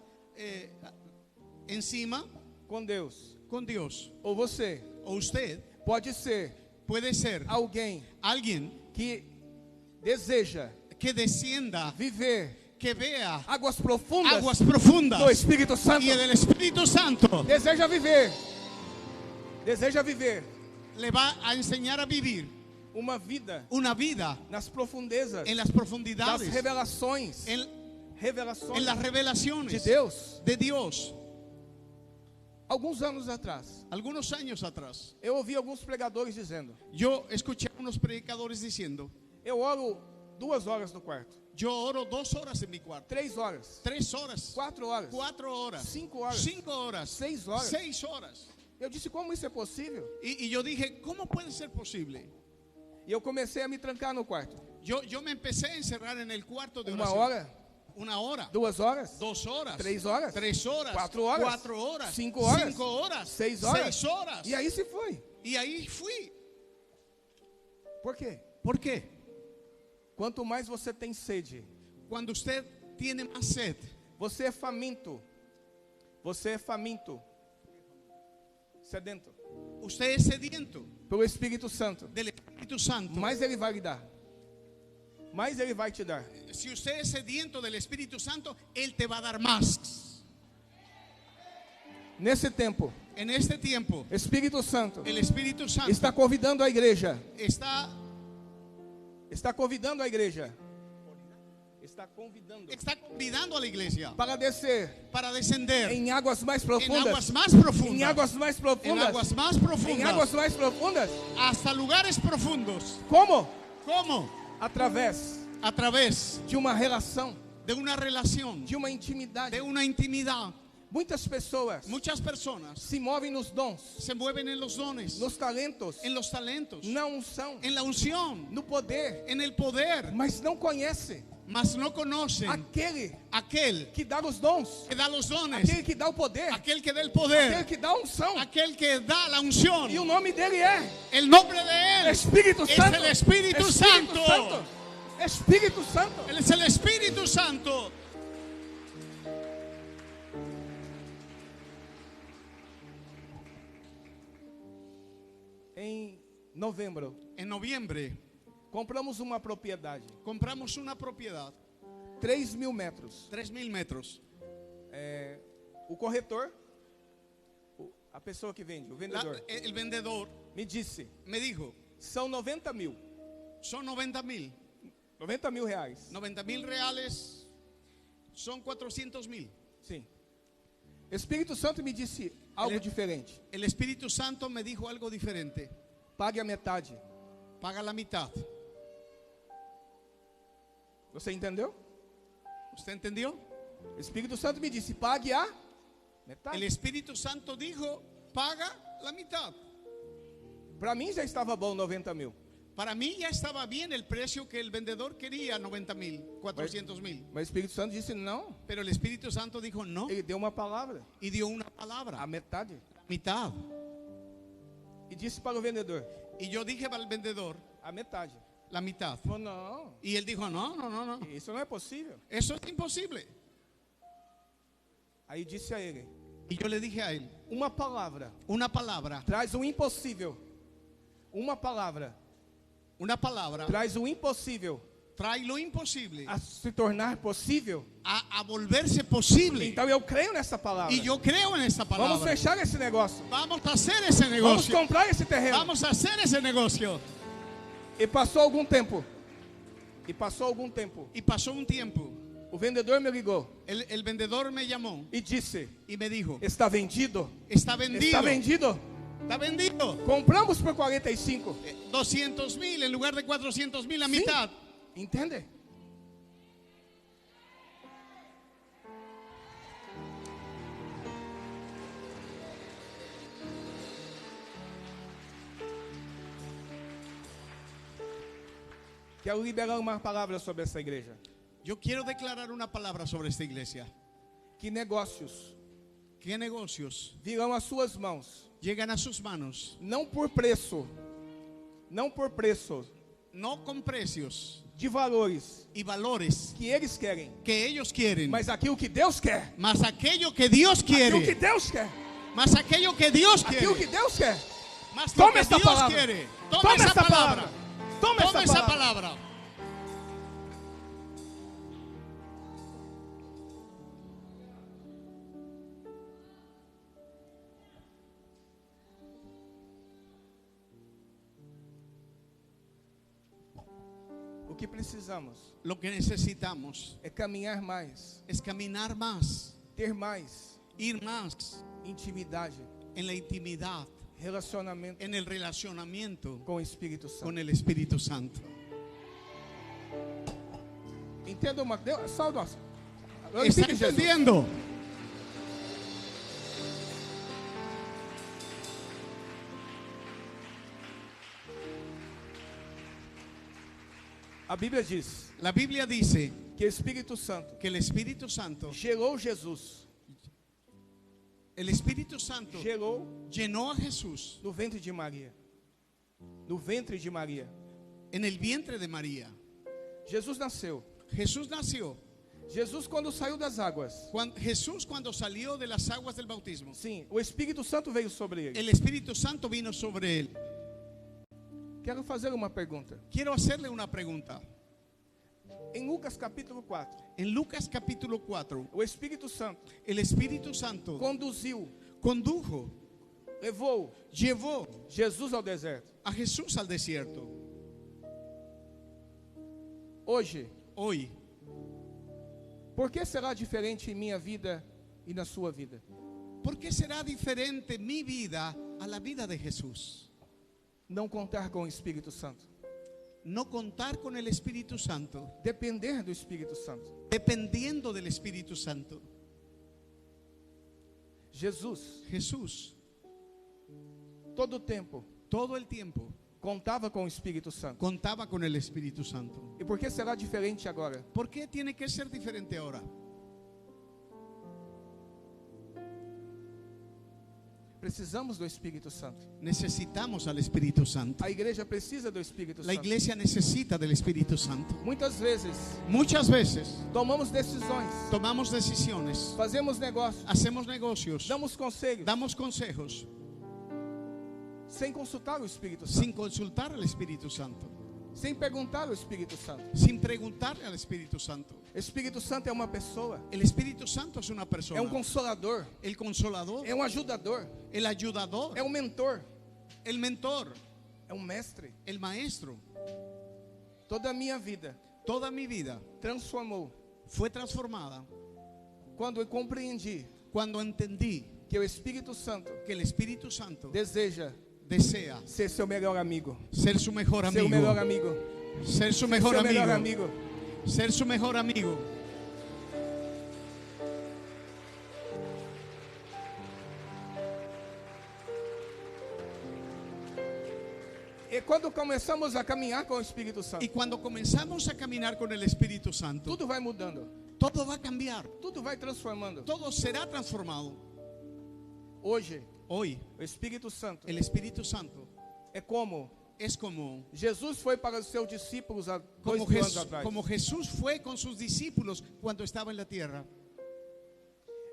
encima com Deus. con Dios. Ou você O usted pode ser puede ser alguém alguien que deseja que descienda, viver que vea águas profundas aguas profundas do Espírito Santo. y del Espíritu Santo Deseja viver le va a enseñar a vivir uma vida una vida nas profundezas en las das profundidades, revelações, en revelações las revelaciones de Deus. de Dios. Alguns anos atrás, Algunos años atrás, eu ouvi alguns pregadores dizendo: yo escuché a unos predicadores diciendo, eu oro 2 horas no quarto, yo oro 2 horas en mi cuarto, 3 horas, 3 horas, 4 horas, 4 horas, 5 horas, 5 horas, 6 horas. 6 horas. Eu disse: como isso é possível? Y yo dije, ¿cómo puede ser posible? E eu comecei a me trancar no quarto. Yo me empecé a encerrar en el cuarto de Uma oración. hora, Una hora, 2 horas, 2 horas, 3 horas, 3 horas, 4 horas, 4 horas, 5 horas, 5 horas, 6 horas. 6 horas. E aí se foi. Y ahí fui. Por quê? ¿Por qué? Quanto mais você tem sede, Cuando usted tiene más sed, você é faminto. Você é faminto. Sedento. usted es sediento Pelo Espírito Santo. del Espíritu Santo. Mais Ele vai lhe dar. Mais Ele vai te dar. Si usted es sediento del Espíritu Santo, Él te va a dar más. Nesse tempo, En este tiempo, Espírito Santo el Espíritu Santo está convidando a igreja. está Convidando a igreja. Está convidando a la iglesia para descer para descender em águas mais en profundas. aguas más profundas. Em águas mais En profundas. aguas más Em profundas. águas mais profundas. Hasta lugares profundos. Como? ¿Cómo? Através A través de uma relação, de una relación, de uma intimidade. de una intimidad. Muitas pessoas Muchas personas se movem nos dons, se mueven en los dones, nos talentos, en los talentos, na unção, en la unción, no poder, en el poder, mas não conhece mas no conocen aquel que dá os dons, que da los dones, aquele que dá o poder, aquel que da el aquele poder, que dá a unção. aquel que da la unción. E o nome dele é El nombre de Él Espírito es Santo. el Espíritu Santo. Espírito Santo. Él es el Espíritu Santo. Em novembro, En noviembre compramos uma propriedade, compramos una propiedad, 3.000 metros. 3,000 metros. O corretor, a pessoa que vende, o vendedor, El vendedor me disse: me dijo, são 90.000. son 90,000. 90.000 reais. 90,000 reales son 400,000. Sim. Espírito Santo me disse algo diferente. El Espíritu Santo me dijo algo diferente. Pague a metade. Paga la mitad. Você entendeu? ¿Usted entendió? Espírito Santo me disse: pague a El metade. Espíritu Santo dijo, paga la mitad. Para mim já estava bom 90.000. Para mí ya estaba bien el precio que el vendedor quería, 90,000, 400,000. Mas o Espírito Santo disse não. Pero el Espíritu Santo dijo no Ele deu uma palavra, y dio una a palabra, metade. mitad. E disse para o vendedor: Y yo dije para el vendedor, a metade. la mitad. Falou: não, Y él dijo, no, isso não é possível. eso es imposible. Aí disse a ele: Y yo le dije a él, uma palavra una palabra traz o impossível. Uma palavra traz o impossível trae lo imposible a se tornar possível. a volverse posible. Então eu creio nessa palavra. Y yo creo en esa Vamos palabra. fechar esse negócio. Vamos a hacer ese Vamos negocio. comprar esse terreno. Vamos a hacer ese negocio. E passou algum tempo. Y pasó un tiempo. O vendedor me ligou El vendedor me llamó e disse: y me dijo, está vendido. está vendido. Está vendido. Está vendido. Compramos por 45. 200,000 en lugar de 400,000, la Sim. mitad. Entende? Quero liberar uma palavra sobre essa igreja. Yo quiero declarar una palabra sobre esta iglesia. Que negócios ¿Qué negocios virão às suas mãos? llegan a sus manos? Não por preço, não por preço No con precios de valores y valores que eles querem, que ellos quieren, mas aquilo que Deus quer. más aquello que Dios Aquilo que quiere, Deus quer. más aquello que Dios Aquilo que quiere, Deus quer. más lo Toma que esta Dios palavra. quiere. Toma Toma esa esta palabra. palavra. Toma Toma esta esa palavra. palabra. O que precisamos Lo que necesitamos é caminhar mais, es caminar más, ter mais ir más intimidade, en la intimidad, relacionamento en el relacionamiento com o Espírito Santo. con el Espíritu Santo. Entenda uma coisa, só nós. ¿Está entendiendo? A Bíblia diz La Biblia dice que o Espírito Santo que el Espíritu Santo, gerou Jesus, el Espíritu Santo gerou llenó a Jesús no ventre de Maria. No ventre de Maria. en el vientre de María. Jesus nasceu. Jesús nació. Jesus, quando saiu das águas, Jesús cuando salió de las aguas del bautismo, sim, o Espírito Santo veio sobre ele. el Espíritu Santo vino sobre él. Quero fazer uma pergunta. Quiero hacerle una pregunta. Em Lucas capítulo 4, En Lucas capítulo 4, o Espírito Santo el Espíritu Santo conduziu, condujo, levou llevó Jesus ao deserto. a Jesús al desierto. Hoje, Hoy, por que será diferente em minha vida e na sua vida? ¿por qué será diferente mi vida a la vida de Jesús? Não contar com o Espírito Santo, No contar con el Espíritu Santo, depender do Espírito Santo. dependiendo del Espíritu Santo. Jesus, Jesús, todo o tempo, todo el tiempo, contava com o Espírito Santo. contaba con el Espíritu Santo. E por que será diferente agora? ¿Por qué tiene que ser diferente ahora? Precisamos do Espírito Santo. Necesitamos al Espíritu Santo. A igreja precisa do Espírito La Santo. iglesia necesita del Espíritu Santo. Muitas vezes Muchas veces tomamos decisões, tomamos decisiones, fazemos negócios, hacemos negocios, damos conselhos damos consejos sem consultar o Espírito Santo, sin consultar al Espíritu Santo, sem perguntar ao Espírito Santo. sin preguntarle al Espíritu Santo. Espírito Santo é uma pessoa, El Espíritu Santo es una persona, é um consolador, el consolador, é um ajudador, el ayudador, é um mentor, el mentor, é um mestre. el maestro. Toda a minha vida Toda mi vida transformou fue transformada quando eu compreendi cuando entendí que o Espírito Santo que el Espíritu Santo deseja desea ser seu melhor amigo, ser su mejor seu melhor amigo, amigo, ser su mejor seu melhor amigo, amigo. ser su mejor amigo. E quando começamos a caminhar com o Espírito Santo, Y cuando comenzamos a caminar con el Espíritu Santo, tudo vai mudando, todo va a cambiar, tudo vai transformando. todo será transformado. Hoje, Hoy, o Espírito Santo el Espíritu Santo é como es como Jesus foi para os seus discípulos há 2.000 anos atrás. como Jesús fue con sus discípulos cuando estaba en la tierra.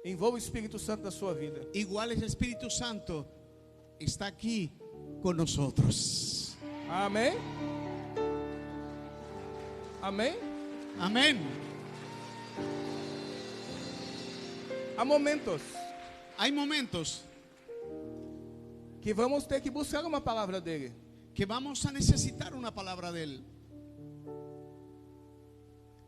Envolva o Espírito Santo na sua vida. Igual el Espíritu Santo está aquí con nosotros. Amém? Amém? Amén. Há momentos Hay momentos que vamos ter que buscar uma palavra dele. que vamos a necesitar una palabra de Él.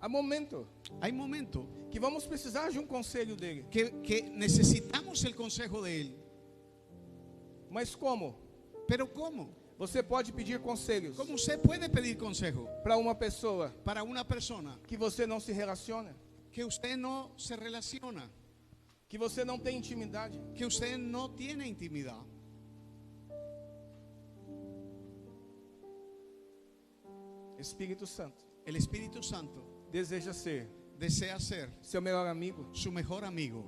Há momentos Hay momentos que vamos precisar de um conselho dele. que necesitamos el consejo de Él. Mas como? Pero ¿cómo? Você pode pedir conselhos ¿Cómo usted puede pedir consejo para uma pessoa para una persona que você não se relaciona, que usted no se relaciona, que você não tem intimidade? que usted no tiene intimidad? Espírito Santo El Espíritu Santo deseja ser desea ser seu melhor amigo, su mejor amigo,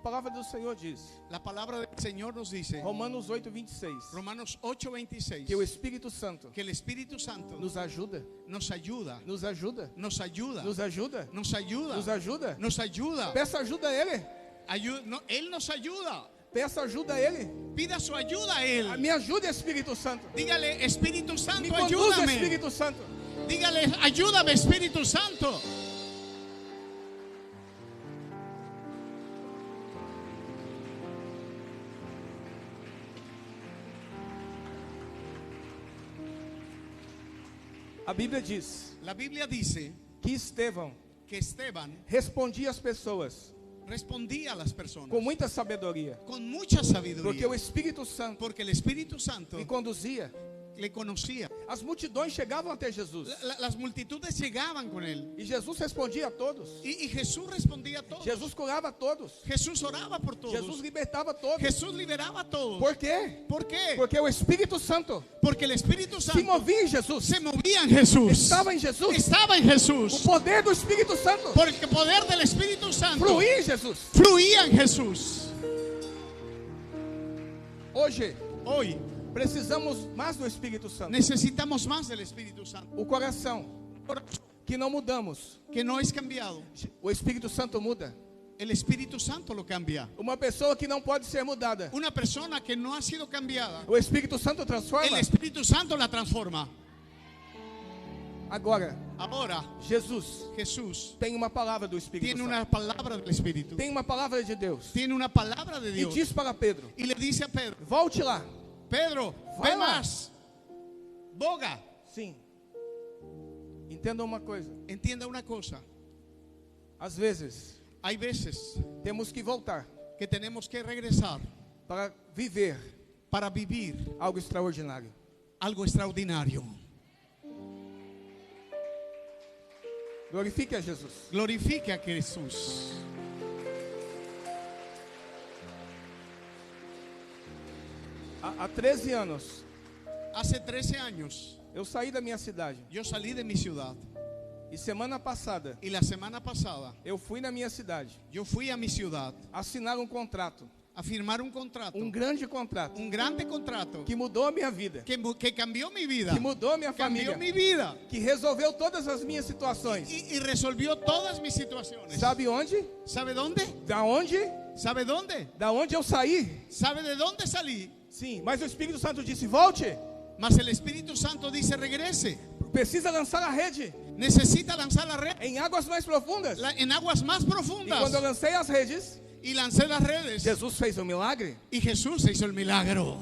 palavra do Senhor diz, La palabra del Señor nos dice, Romanos 8:26, Romanos 8:26, que o Espírito Santo que el Espíritu Santo nos ajuda, nos ayuda, nos ajuda, nos ayuda, nos ajuda, nos ayuda, nos ajuda. nos ayuda. Peça ajuda a Ele, Él nos ayuda. peça ajuda a Ele. Pida su ayuda a Él. Me ajude, Espírito Santo. Dígale, Espíritu Me Santo, conduza, ayúdame. Espírito Santo. Dígale, ayúdame, Espíritu Santo. A Bíblia diz La Biblia dice que Estevão que Esteban respondia às pessoas respondía a las personas com muita sabedoria, con mucha porque sabiduría, o Espírito Santo porque el Espíritu Santo me conduzia. le conocía. As multidões chegavam até Jesus Las multitudes llegaban con él e Jesus respondia a todos. y Jesús respondía a todos. Jesus curava a todos. Jesús oraba por todos. Jesus libertava a todos. Jesús liberaba a todos. Por quê? ¿Por qué? Porque o Espírito Santo Porque el Espíritu se Santo movia em Jesus. se movía en Jesús. Estava em Jesus. Estaba en O Jesús. poder do Espírito Santo Por el poder del Espíritu Santo fluía em Jesus. fluía en Jesús. Hoje Hoy precisamos mais do Espírito Santo. necesitamos más del Espíritu Santo. O coração que não mudamos, Que no es cambiado. o Espírito Santo muda. El Espíritu Santo lo cambia. Uma pessoa que não pode ser mudada, Una persona que no ha sido cambiada, o Espírito Santo el transforma. Espíritu Santo la transforma. Agora, Ahora Jesus Jesús tem uma palavra do Espírito tiene Santo. una palabra del Espíritu. Tem uma palavra de Deus. Tiene una palabra de E Dios. diz para Pedro: Y le dice a Pedro, volte lá. Pedro, Vai ve lá. más. Boga. Sim. Entenda uma coisa. Entienda una cosa. Às vezes, Hay veces temos que voltar que tenemos que regresar para viver para vivir algo extraordinário. algo extraordinario. Glorifique a Jesus. Glorifique a Jesús. Há 13 anos, Hace 13 años eu saí da minha cidade. yo salí de mi ciudad E semana passada, y la semana pasada eu fui na minha cidade yo fui a mi ciudad assinar um contrato. a firmar un contrato, Um grande contrato. un grande contrato Que mudou a minha vida. que cambió mi vida, Que mudou a minha cambió família. mi vida Que resolveu todas as minhas situações. y resolvió todas mis situaciones. Sabe onde? ¿Sabe dónde? Da onde? ¿Sabe dónde? Da onde eu saí? ¿Sabe de dónde salí? Sim, mas o Espírito Santo disse: volte. Mas el Espíritu Santo dice regrese. Precisa lançar a rede Necesita lanzar la red em águas mais profundas. en aguas más E profundas. quando eu lancei as redes, Y lancé las redes Jesus fez um milagre. y Jesús hizo el milagro.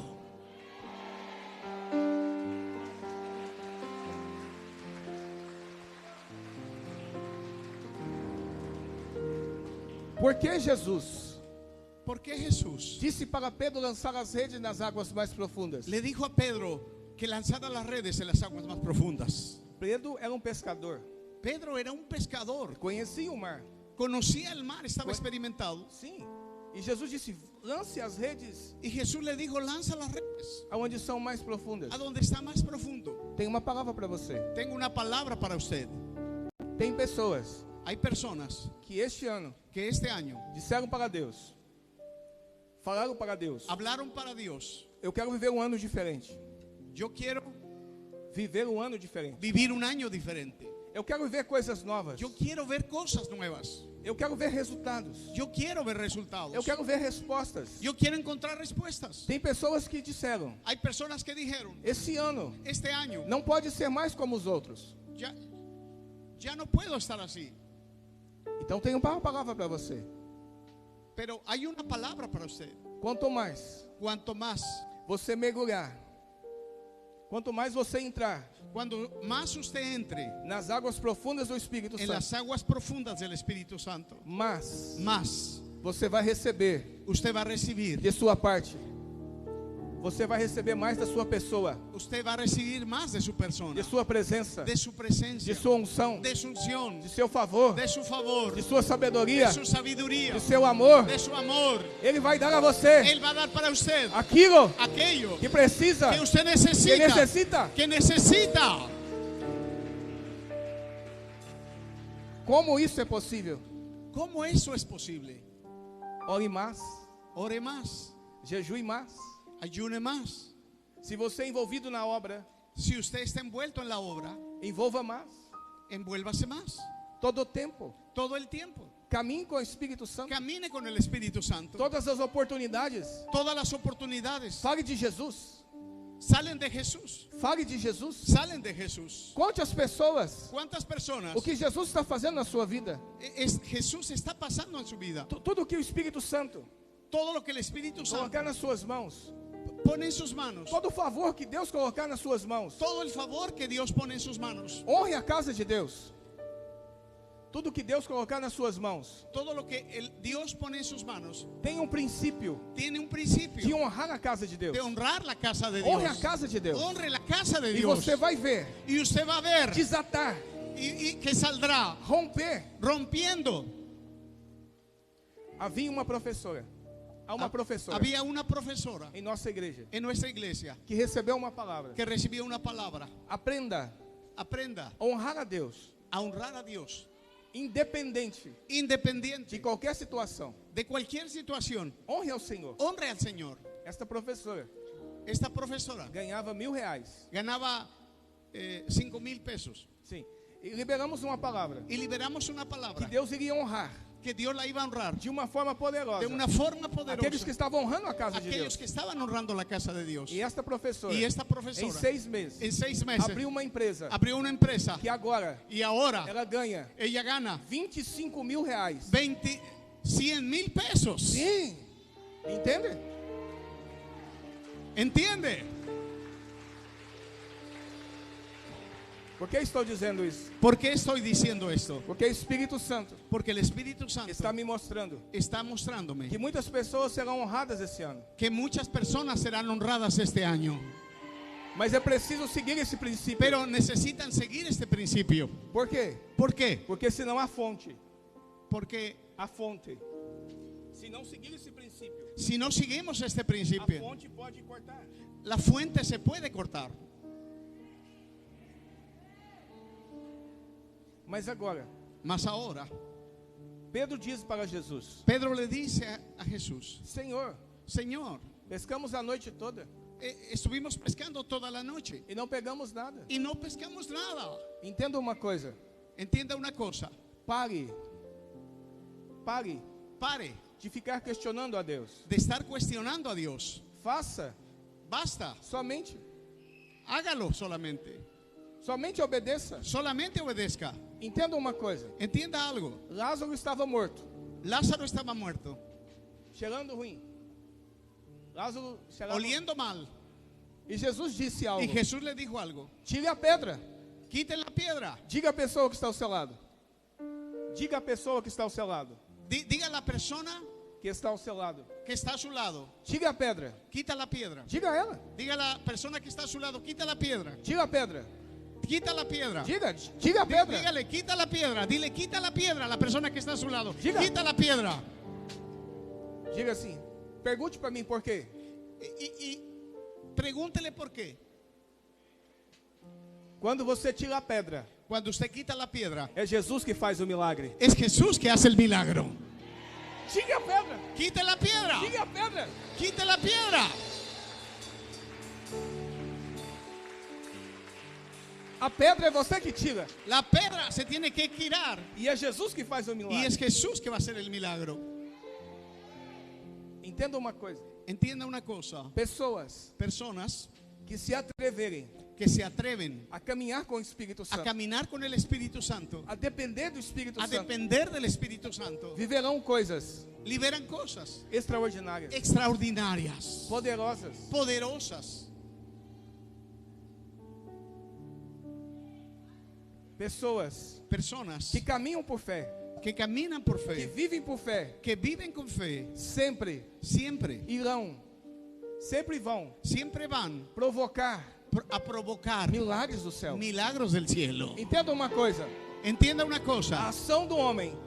Por que Jesus ¿Por qué Jesús disse para Pedro lançar as redes nas águas mais profundas? le dijo a Pedro que lanzara las redes en las aguas más profundas? Pedro era um pescador, Pedro era un pescador, conhecia o mar. conocía el mar, estaba experimentado. Sim. E Jesus disse: lance as redes Y Jesús le dijo, lanza las redes aonde são mais profundas. a donde está más profundo. Tem uma palavra para você. Tengo una palabra para usted. Tem pessoas Hay personas que este ano que este año disseram para Deus, falaram para Deus: hablaron para Dios. eu quero viver um ano diferente. Yo quiero Viver um ano diferente. vivir un año diferente. Eu quero viver coisas novas. Yo quiero ver cosas nuevas. Eu quero ver resultados. Yo quiero ver resultados. Eu quero ver respostas. Yo quiero encontrar respuestas. Tem pessoas que disseram: Hay personas que dijeron, esse ano este año não pode ser mais como os outros. ya no puedo estar así. Então tem uma palavra para você. Pero hay una palabra para usted. Quanto mais Cuanto más, você mergulhar, quanto mais você entrar cuando más usted entre nas águas profundas do Espírito en Santo, las aguas profundas del Espíritu Santo, mais más você vai receber usted va a recibir. de sua parte. Você vai receber mais da sua pessoa, Usted va a recibir más de su persona, de sua presença, de su presencia, de sua unção, de su unción, de seu favor, de su favor, de sua sabedoria, de su sabiduría, de seu amor. de su amor. Ele vai dar a você Él va a dar para usted aquilo aquello que precisa, que usted que necesita, necessita. que necesita. Como isso é possível? ¿Cómo eso es posible? ore mais, ore más, jejue mais. ayune más. Se você é envolvido na obra, Si usted está envuelto en la obra, envolva mais. envuélvase más. Todo o tempo. Todo el tiempo. Caminhe com o Espírito Santo. Camine con el Espíritu Santo. Todas as oportunidades. Todas las oportunidades Fale de Jesus. salen de Jesús. Fale de Jesus. Salen de Jesús. Conte às pessoas ¿Cuántas personas o que Jesus está fazendo na sua vida. Jesús está pasando en su vida? Tudo o que o Espírito Santo Todo lo que el Espíritu Santo colocar nas suas mãos. pone en sus manos. Todo o favor que Deus colocar nas suas mãos. Todo el favor que Dios pone en sus manos. Honre a casa de Deus. Tudo que Deus colocar nas suas mãos Todo lo que Dios pone en sus manos tem um princípio tiene un de principio honrar a casa de Deus. de honrar la casa de Honre a Dios. casa de Deus. Honre la casa de E Dios. você vai ver Y usted va a ver desatar, y que saldrá romper. rompiendo. Havia uma professora. Há uma professora Había una profesora em nossa igreja en nuestra iglesia que recebeu uma palavra. que recibió una palabra. Aprenda Aprenda a honrar a Deus, a honrar a Dios, independente de independiente qualquer situação. de cualquier situación. Honre ao Senhor. Honre al Señor. Esta professora Esta profesora ganhava R$1.000. ganaba 5,000 pesos Sim. E liberamos uma palavra y liberamos una que palabra Deus iria honrar que Dios la iba a honrar de uma forma poderosa de una forma aqueles que poderosa. estavam honrando a casa de Aquellos Deus. que estaban honrando la casa de Dios. E esta professora, Y esta em profesora 6 meses, en 6 meses abriu uma empresa abrió una empresa que agora y ahora ela ganha ella gana R$25.000. 100,000 pesos. Sim. Entende? ¿Entiende? Por que estou dizendo isso? ¿Por qué estoy diciendo esto? Porque o Espírito Santo Porque el Espíritu Santo está me mostrando está mostrándome que muitas pessoas serão honradas esse ano. que muchas personas serán honradas este año, Mas é preciso seguir esse princípio. pero necesitan seguir este principio. Por quê? ¿Por qué? Porque senão a fonte, Porque se não seguir esse princípio, si no seguimos este a principio, fonte pode cortar. la fuente se puede cortar. Mas agora, Mas ahora, Pedro diz para Jesus: Pedro le dice a Jesús: Senhor, Señor, pescamos a noite toda estuvimos pescando toda la noche e não pegamos nada. y no pescamos nada. Entenda uma coisa: Entienda una cosa, pare pare de ficar questionando a Deus. de estar cuestionando a Dios. Faça Basta, somente. hágalo solamente. Somente obedeça. Solamente obedezca. Entenda uma coisa: Entienda algo. Lázaro estava morto, Lázaro estaba muerto, cheirando ruim. Lázaro cheirava oliendo mal. E Jesus disse algo: Y Jesús le dijo algo: tire a pedra. quiten la piedra. Diga a pessoa que está ao seu lado. Diga a pessoa que está ao seu lado. Diga a la persona Que está ao seu lado. que está a su lado: Tire a pedra. quita la piedra. Diga a ela. Diga a la persona que está a su lado: quita la piedra. Tira a pedra. Quita la piedra. Diga a pedra. Dígale, quita la piedra. Dile, quita la piedra a la persona que está a su lado. Diga. Quita la piedra. Diga assim: pergunte para mim por quê. Y pregúntele por qué. Quando você tira a pedra, Cuando usted quita la piedra, é Jesus que faz o milagre. es Jesús que hace el milagro. Tire a pedra. Quite la piedra. Tire a pedra. Quite la piedra. A pedra é você que tira. La piedra se tiene que quitar. E é Jesus que faz o Y milagre. es Jesús que va a hacer el milagro. Entenda uma coisa: Entienda una cosa. pessoas Personas que se atreverem que se atreven a caminhar com o Espírito a Santo, caminar con el Espíritu Santo, a depender do Espírito a Santo, depender del Espíritu Santo, viverão coisas liberan cosas extraordinárias, extraordinarias, poderosas. poderosas. Pessoas Personas que caminham por fé, que caminan por que fe, vivem por fé, que viven con fe, sempre siempre vão van provocar a provocar milagres do céu. milagros del cielo. Entenda uma coisa: Entienda una a cosa, ação do homem,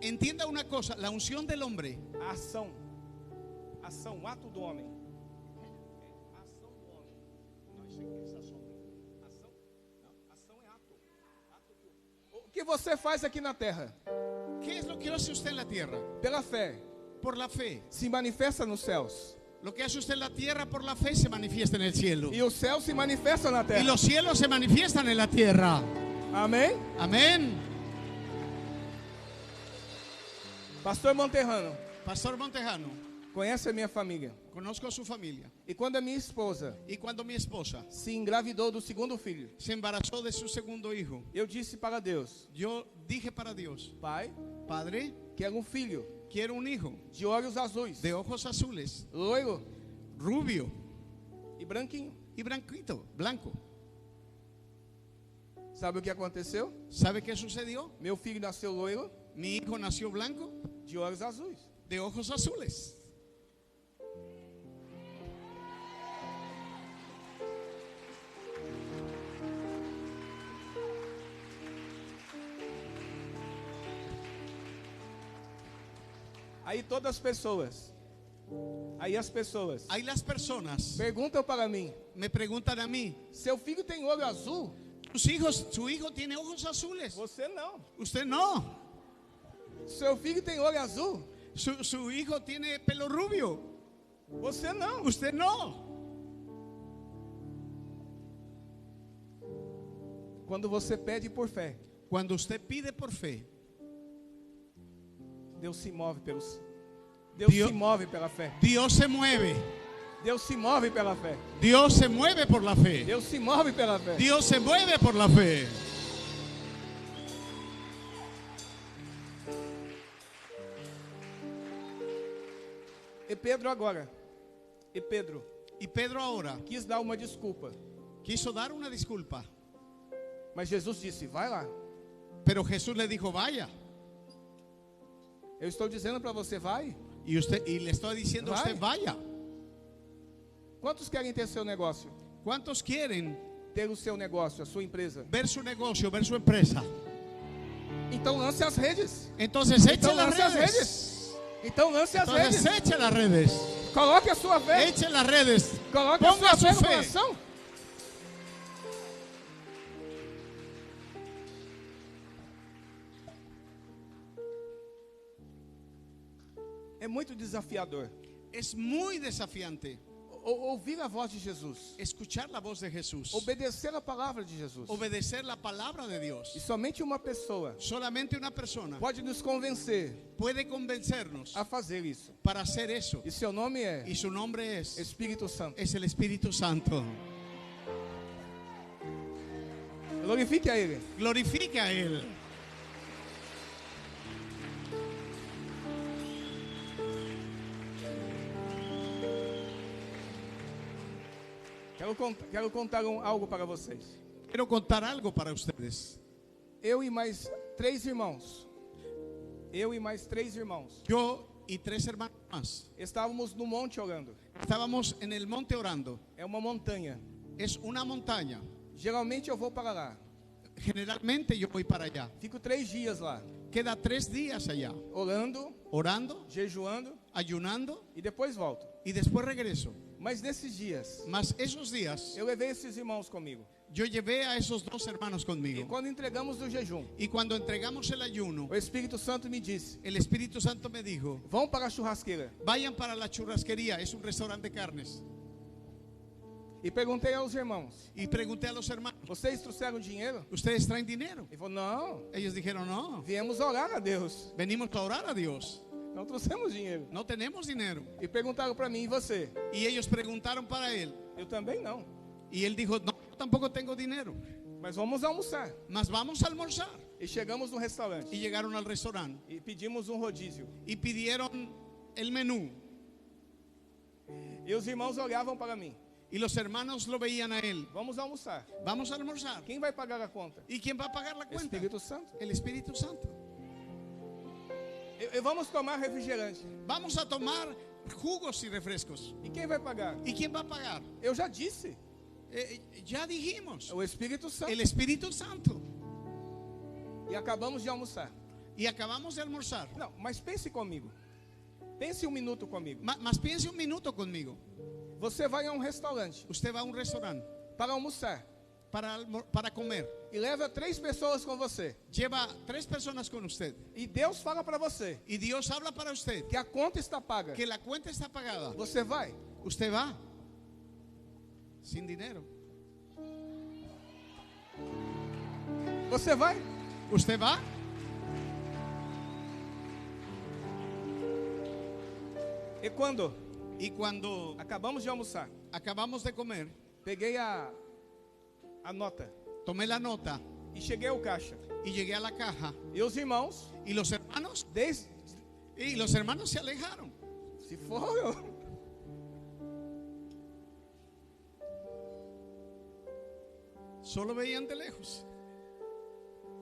entienda una cosa, la unción del hombre, a ação, o ato do homem. Ação do homem. Não, isso aqui é ação. Ação é ato. O que você faz aqui na terra? ¿Qué es lo que hace usted en la tierra? pela fé, Por la fe. se manifesta nos céus. Lo que hace usted en la tierra por la fe se manifiesta en el cielo. E o céu se manifesta na Y terra. los cielos se manifiestan en la tierra. Amém? Amén. Pastor Monterrano, Pastor Montejano, conhece a minha família. conozco a su familia. E quando a minha esposa Y cuando mi esposa se engravidou do segundo filho, se embarazó de su segundo hijo, eu disse para Deus: yo dije para Dios, Pai, Padre, quero um filho quiero un hijo de olhos azuis, de ojos azules, loiro rubio e branquinho. y blanquito, blanco. Sabe o que aconteceu? ¿Sabe qué sucedió? Meu filho nasceu loiro, Mi hijo nació blanco, de olhos azuis. de ojos azules. Aí todas as pessoas, Hay las personas perguntam para mim: me preguntan a mí, seu filho tem olho azul? su hijo tiene ojos azules. Você não. Usted no. Seu filho tem olho azul? Su hijo tiene pelo rubio. Você não. Usted no. Quando você pede por fé, Cuando usted pide por fe, Deus se move pelos. Deus Dio- se move pela fé. Dios se mueve. Deus se move pela fé. Dios se mueve por la fe. Deus se move pela fé. Dios se mueve por la fe. E Pedro agora. E Pedro Y Pedro ahora quis dar uma desculpa. quiso dar una disculpa, Mas Jesus disse: vai lá. pero Jesús le dijo, vaya. Eu estou dizendo para você: vai. Y le estoy diciendo a usted, vaya. Quantos querem ter seu negócio? ¿Cuántos quieren Ter o seu negócio, a sua empresa? ver su negocio, ver su empresa? Então lance as redes. Entonces eche Então las lance as redes. redes. Então lance as redes. Entonces eche las redes. Coloque a sua fé. Eche las redes. Coloque a Ponga sua fé su no fe. coração. É muito desafiador Es muy desafiante ouvir a voz de Jesus, escuchar la voz de Jesús, obedecer a palavra de Jesus. obedecer la palabra de E Dios. somente uma pessoa Solamente una persona pode nos convencer puede convencernos a fazer isso. para hacer eso. E seu nome é Y su nombre es Espírito Santo. el Espíritu Santo. Glorifique a Ele. Glorifica a Él. Quero contar algo para vocês. Quiero contar algo para ustedes. Eu e mais 3 irmãos. Eu e mais 3 irmãos. Yo y 3 hermanos más Estávamos no monte orando. estábamos en el monte orando. É uma montanha. Es una montaña. Geralmente eu vou para lá. Generalmente yo voy para allá. Fico 3 dias lá. Queda 3 días allá, Orando, orando, jejuando ayunando e depois volto. y después regreso. Mas nesses dias, Mas esos días eu levei esses irmãos comigo. yo llevé a esos 2 hermanos E conmigo. quando entregamos o jejum, Y cuando entregamos el ayuno, o Espírito Santo me disse: el Espíritu Santo me dijo, vão para a churrasqueira. vayan para la churrasquería, es un restaurante de carnes. E perguntei aos irmãos: Y pregunté a los hermanos, vocês trouxeram dinheiro? ¿ustedes traen dinero? Ele falou: não, Ellos dijeron, no, viemos orar a Deus. venimos a orar a Dios. Não trouxemos dinheiro. No tenemos dinero. E perguntaram para mim: e você? Y ellos preguntaron para él. Eu também não. Y él dijo, no, yo tampoco tengo dinero. Mas vamos almoçar. Mas vamos a almorzar. E chegamos no restaurante. Y llegaron al restaurante. E pedimos um rodízio. Y pidieron el menú. E os irmãos olhavam para mim: Y los hermanos lo veían a él. vamos almoçar. Vamos a almorzar. Quem vai pagar a conta? ¿Y quién va a pagar la cuenta? Espírito Santo. El Espíritu Santo. E vamos tomar refrigerante. Vamos a tomar jugos y refrescos. E quem vai pagar? ¿Y quién va a pagar? Eu já disse: Ya dijimos. o Espírito Santo. El Espíritu Santo. E acabamos de almoçar. Y acabamos de almorzar. Não, mas pense comigo. Pense um minuto comigo. Mas piense un minuto conmigo. Você vai a um restaurante Usted va a un restaurante para almoçar. para comer. e leva 3 pessoas com você. Lleva 3 personas con usted. E Deus fala para você Y Dios habla para usted que a conta está paga. que la cuenta está pagada. Você vai? Usted va sin dinero. Você vai? Usted va. E quando Y cuando acabamos de almoçar, acabamos de comer, peguei a nota tomé la nota e cheguei ao caixa. y llegué a la caja. E os irmãos, Y los hermanos se alejaron. se foram. Solo veían de lejos.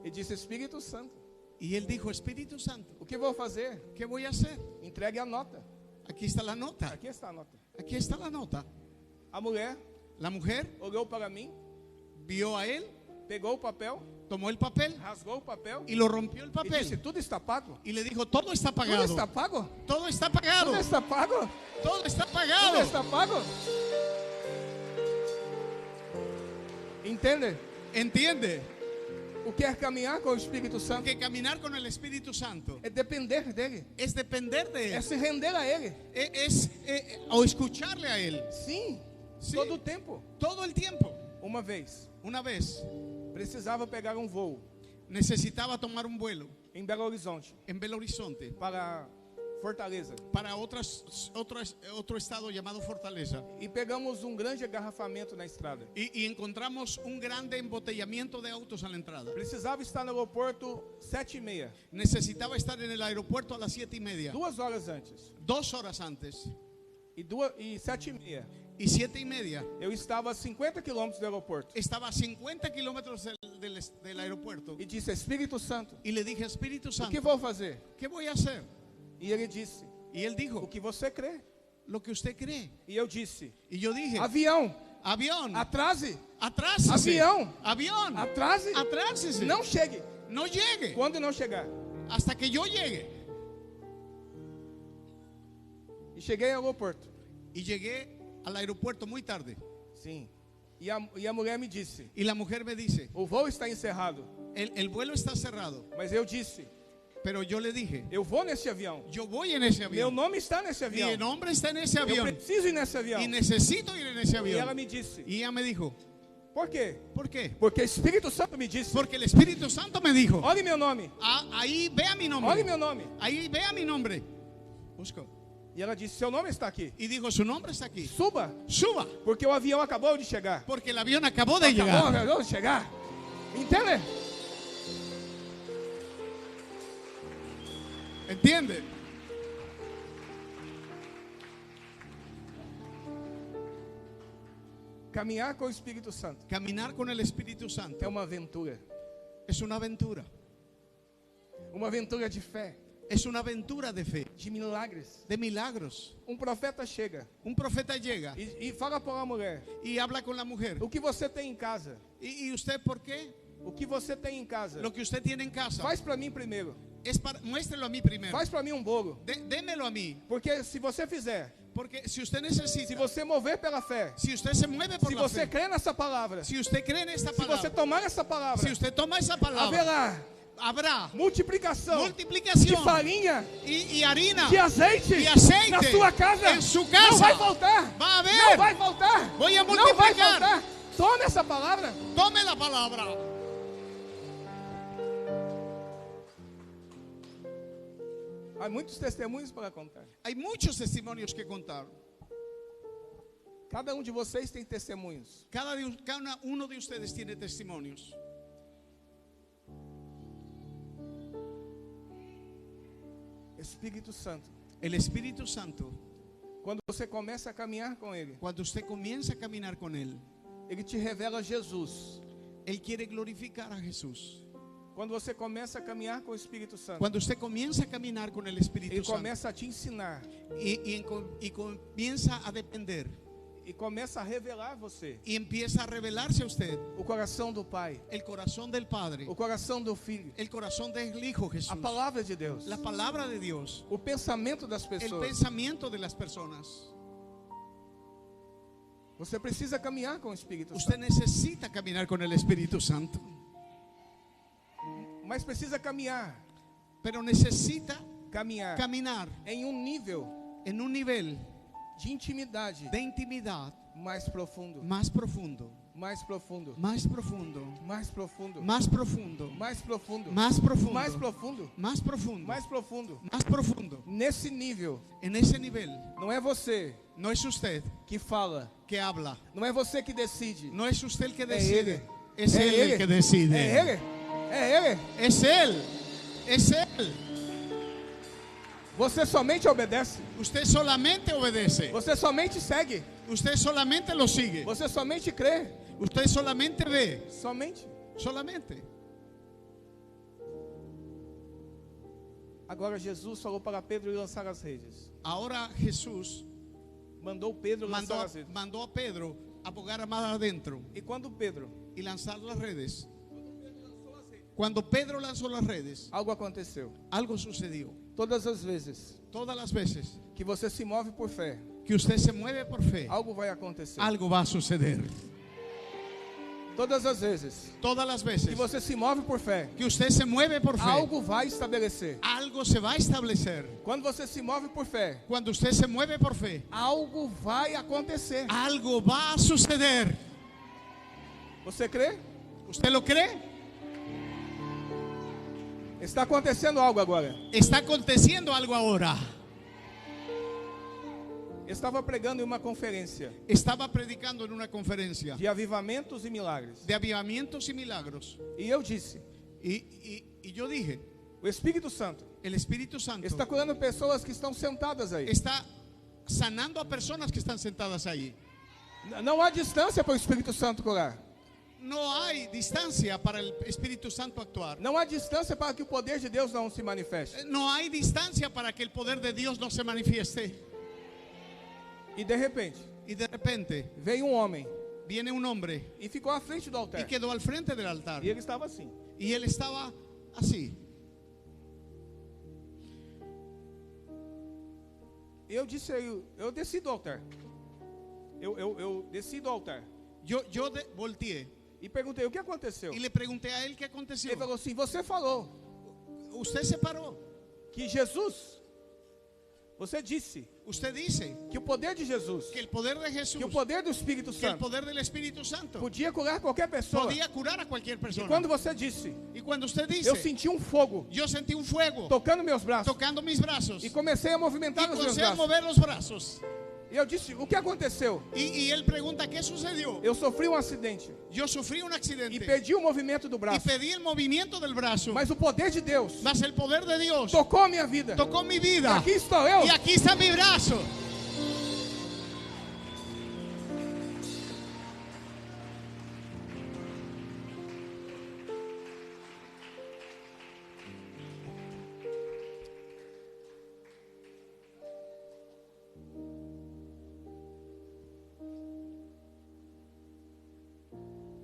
E disse: Espírito Santo, Y él dijo: Espíritu Santo, o que vou fazer? ¿qué voy a hacer? Entregue a nota. Aquí está la nota. Aqui está a nota. Aquí está la nota. A mulher La mujer olhou para mim, vio a él, pegou o papel, tomó el papel rasgou o papel y lo rompió el e papel. disse: tudo está pago. Y le dijo: todo está Tudo pagado. está pago. Todo está pagado. Tudo está pago. Todo está Tudo pagado. está pago. Entende? ¿Entiende? O que é caminhar com o Espírito Santo? Que caminar con el Espíritu Santo É depender dele. es depender de É él. se render a ele. O escucharle a él. Sim. Sim. Todo o tempo. Todo el tiempo. Uma vez, Una vez precisava pegar um voo necesitaba tomar un vuelo em Belo Horizonte en Belo Horizonte para Fortaleza. para otro estado llamado Fortaleza. E pegamos um grande agarrafamento na estrada. Y encontramos un grande embotellamiento de autos a la entrada. Precisava estar no aeroporto 7:30, Necesitaba estar en el aeropuerto a las 7:30. 2 horas antes. 2 horas antes. E 7:30, Y 7:30 eu estava a 50 quilômetros do aeroporto. estaba a 50 kilómetros del aeropuerto. E disse: Espírito Santo, Y le dije: Espíritu o que Santo, vou fazer? ¿qué voy a hacer? E ele disse: Y él o dijo: que você crê. lo que usted cree. E eu disse: Y yo dije: avião, avión, atrase, atrásese. Avión. Avión, atrase, atrásese. não chegue. No llegue Quando não chegar? hasta que yo llegue. E cheguei ao aeroporto. Y llegué al aeropuerto muy tarde. Sim. E a mulher me disse: Y la mujer me dice: o voo está encerrado. el vuelo está cerrado. Mas eu disse: Pero yo le dije: eu vou nesse avião. yo voy en ese Meu avión. nome está nesse Mi avião. nombre está en ese Eu avión. preciso ir nesse avião. Y necesito ir en ese E ela avión. me disse: Y ella me dijo: por quê? ¿por qué? Porque o Espírito Santo me disse: Porque el Espíritu Santo me dijo: olhe meu nome. ahí vea mi Olhe nombre. meu nome. Ahí vea mi nombre. Busco. E ela disse: seu nome está aqui. Y dijo: su nombre está aquí. Suba, Suba. porque o avião acabou de chegar. Porque el avión acabó de llegar. Acabou de chegar. Entende? ¿Entiende? Caminhar com o Espírito Santo Caminar con el Espíritu Santo é uma aventura. es una aventura. Uma aventura de fé, Es una aventura de fe, de milagres. de milagros. Um profeta chega Un profeta llega e fala para a mulher: y habla con la mujer. o que você tem em casa? ¿Y usted por qué? O que você tem em casa? Lo que usted tiene en casa. Faz para mim primeiro. Muéstrelo a mí primero. Faz para mim um bolo. Démelo a mí. Porque se você fizer, Porque si usted necesita, se você mover pela fé, si usted se mueve por se la você fe, crê nessa palavra, si usted cree en esta se você palabra, tomar essa palavra, si usted toma esa palabra, haverá habrá multiplicação de multiplicación farinha, y harina de azeite, y aceite na sua casa. en su Não casa. vai faltar. Va a haber. Não vai faltar. Voy a Não vai multiplicar. faltar. Tome essa palavra. Tome la palabra. Há muitos testemunhos para contar. Hay muchos testimonios que contar. Cada um de vocês tem testemunhos. Cada uno de ustedes tiene testimonios. Espírito Santo. El Espíritu Santo, Quando você começa a caminhar com Ele, cuando usted comienza a caminar con Él, Ele te revela Jesus. Él quiere glorificar a Jesús. Quando você começa a caminhar com o Espírito Santo, Cuando usted comienza a caminar con el Espíritu Ele Santo começa a te ensinar y comienza a depender e começa a revelar você y empieza a revelarse a usted o coração do Pai, el corazón del Padre, o coração do Filho, el corazón del Hijo Jesús, a palavra de Deus, la palabra de Dios, o pensamento das el pessoas. pensamiento de las personas. Você precisa caminhar com o Espírito Usted Santo. necesita caminar con el Espíritu Santo. mas precisa caminhar. pero necesita Caminhar caminar em um nível en un nivel de intimidade de intimidad mais profundo, más profundo, mais profundo, más profundo, mais profundo, más profundo, mais profundo, más profundo, mais profundo, más profundo, mais profundo. más profundo. Nesse nível, En ese nivel não é você no es usted que fala, que habla, não é você que decide, no es usted el que é decide, ele. es É él ele. el que decide. É ele, é ele. Es él, es él. Você somente obedece, Usted solamente obedece, você somente segue, usted solamente lo sigue, você somente crê, usted solamente ve, somente. solamente. Agora Jesus falou para Pedro ir lançar as redes. Ahora Jesús Mandou Pedro lançar as redes. mandó a Pedro a poner más adentro E quando Pedro, y lanzar las redes. Cuando Pedro lanzó las redes, algo aconteceu. algo sucedió. Todas as vezes Todas las veces que você se move por fé, que usted se mueve por fe, algo vai acontecer. algo va a suceder. Todas as vezes Todas las que veces você se move por fé, que usted se mueve por fe, algo vai estabelecer. algo se va a establecer. Quando você se move por fé, Cuando usted se mueve por fe, algo vai acontecer. algo va a suceder. Você crê? ¿Usted lo cree? Está acontecendo algo agora. Está aconteciendo algo ahora. Eu estava pregando em uma conferência Estaba predicando en una conferencia de avivamentos e milagres. de avivamientos y milagros. E eu disse, Y yo dije, o Espírito Santo el Espíritu Santo está curando pessoas que estão sentadas aí. está sanando a personas que están sentadas ahí. Não há distância para o Espírito Santo curar. No hay distancia para el Espíritu Santo actuar. Não há distância para que o poder de Deus não se manifeste. No hay distancia para que el poder de Dios no se manifieste. E de repente, Y de repente veio um homem viene un hombre e ficou à frente do y altar. quedó al frente del altar. E ele estava assim. Y él estaba así. Eu disse a ele, eu desci do altar. Eu desci do altar. Yo volteé E perguntei, o que aconteceu? y le pregunté a él qué aconteció. Ele falou assim, você falou Usted se paró. que Jesus, você disse Usted dice que o poder de Jesus, que el poder de Jesús, que o poder do Espírito que el Santo poder del Espíritu Santo podia curar qualquer pessoa. podía curar a cualquier E persona. quando você disse, Y cuando usted dice, eu senti um fogo yo sentí un fuego tocando meus braços tocando mis brazos e comecei a movimentar y os meus comencé a braços. mover los brazos. E eu disse, o que aconteceu? Y él pregunta, ¿qué sucedió? Eu sofri um acidente Yo sufrí un accidente e perdi o movimento do y braço. pedí el movimiento del brazo, Mas o poder de Deus mas el poder de Dios tocou a minha vida. tocó mi E vida. aqui estou eu. Y aquí está mi brazo.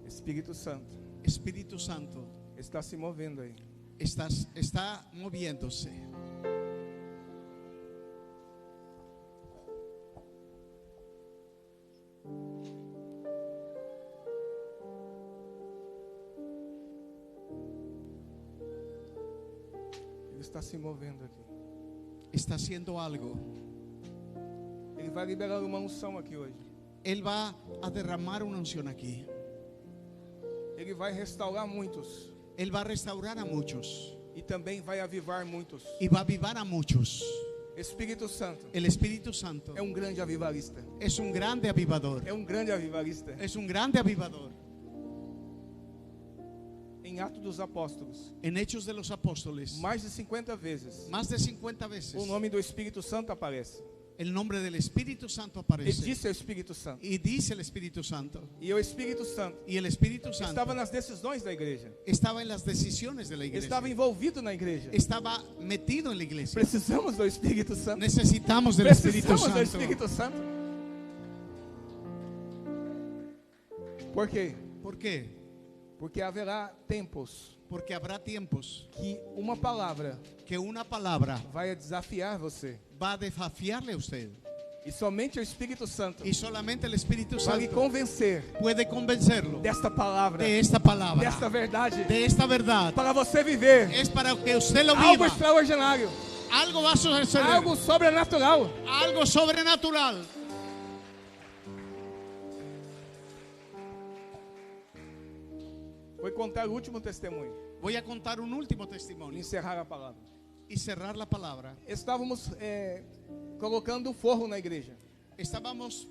Espírito Santo Espíritu Santo está se movendo aí. está moviéndose. Ele está se movendo aqui. Está haciendo algo. Ele vai liberar uma unção aqui hoje. Él va a derramar una unción aquí. Ele vai restaurar muitos Él va a restaurar a muchos e também vai avivar muitos. y va a avivar a muchos. Espírito Santo El Espíritu Santo é um grande avivalista. es un grande avivador. É um grande avivalista. Es un grande avivador. Em Atos dos Apóstolos, En Hechos de los Apóstoles, mais de 50 vezes, más de 50 veces, o nome do Espírito Santo aparece. el nombre del Espíritu Santo Ele aparece. disse ao Espírito Santo. Y dice el Espíritu Santo. E o Espírito Santo Y el Espíritu Santo estava nas decisões da igreja. estaba en las decisiones de la iglesia. Estava envolvido na igreja. Estaba metido en la iglesia. Precisamos do Espírito Santo. Necesitamos del Espíritu Precisamos do Santo. Espírito Santo. Por quê? ¿Por qué? Porque haverá tempos Porque habrá tiempos que uma palavra que una palabra vai desafiar você. va a desafiarle a usted. E somente o Espírito Santo Y solamente el Espíritu vai lhe Santo convencer puede convencerlo desta palavra, de esta palabra, desta verdade, de esta verdad. para você viver Es para que usted lo algo viva. extraordinário, Algo va a suceder. algo sobrenatural. Algo sobrenatural. Vou contar o último testemunho Voy a contar un último e testimonio encerrar a palavra. y cerrar la palabra. Estávamos colocando o forro na igreja, Estábamos,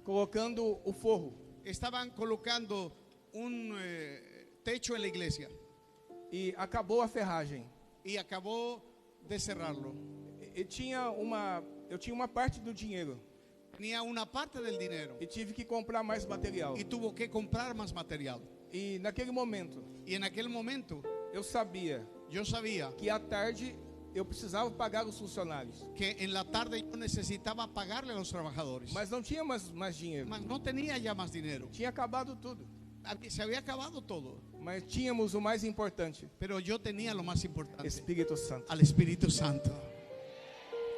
colocando o forro. estaban colocando un techo en la iglesia E acabou a ferragem. y acabó de cerrarlo. Eu tinha uma parte do dinheiro Tenía una parte del dinero e tive que comprar mais material. y tuvo que comprar más material. E naquele momento Y en aquel momento eu sabia yo sabía que à tarde eu precisava pagar os funcionários, que en la tarde yo necesitaba pagarle a los trabajadores. mas não tinha mais dinheiro. Mas no tenía ya más dinero. Tinha acabado tudo, Se había acabado todo. mas tínhamos o mais importante: Pero yo tenía lo más importante. Espírito Santo, Al Espíritu Santo.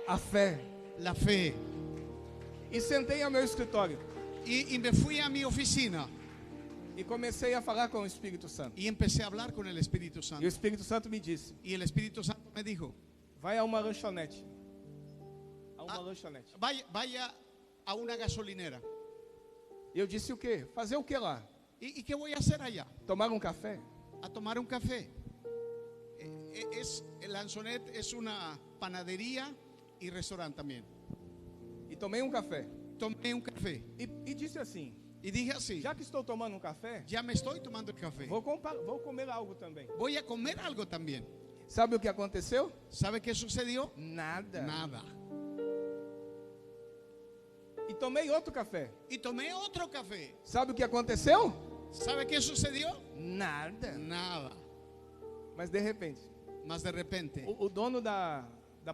a fé. La fe. E sentei ao meu escritório Y me fui a mi oficina e comecei a falar com o Espírito Santo. y empecé a hablar con el Espíritu E o Santo. Espírito Santo me disse: Y el Espíritu Santo me dijo, vai a uma lanchonete. A uma lanchonete. vaya a una gasolinera. E eu disse: o quê? Fazer o que lá? ¿Y qué voy a hacer allá? Tomar um café? A tomar un café. El Lanzonet es una panadería y restaurante también. E tomei um café. Tomé un café E disse assim: y dije así, já que estou tomando um café, ya me estoy tomando el café. vou comer algo também. Voy a comer algo también. Sabe o que aconteceu? ¿Sabe qué sucedió? Nada. Nada. E tomei outro café. Y tomé otro café. Sabe o que aconteceu? ¿Sabe qué sucedió? Nada. Nada. Mas de repente, Más de repente, o dono da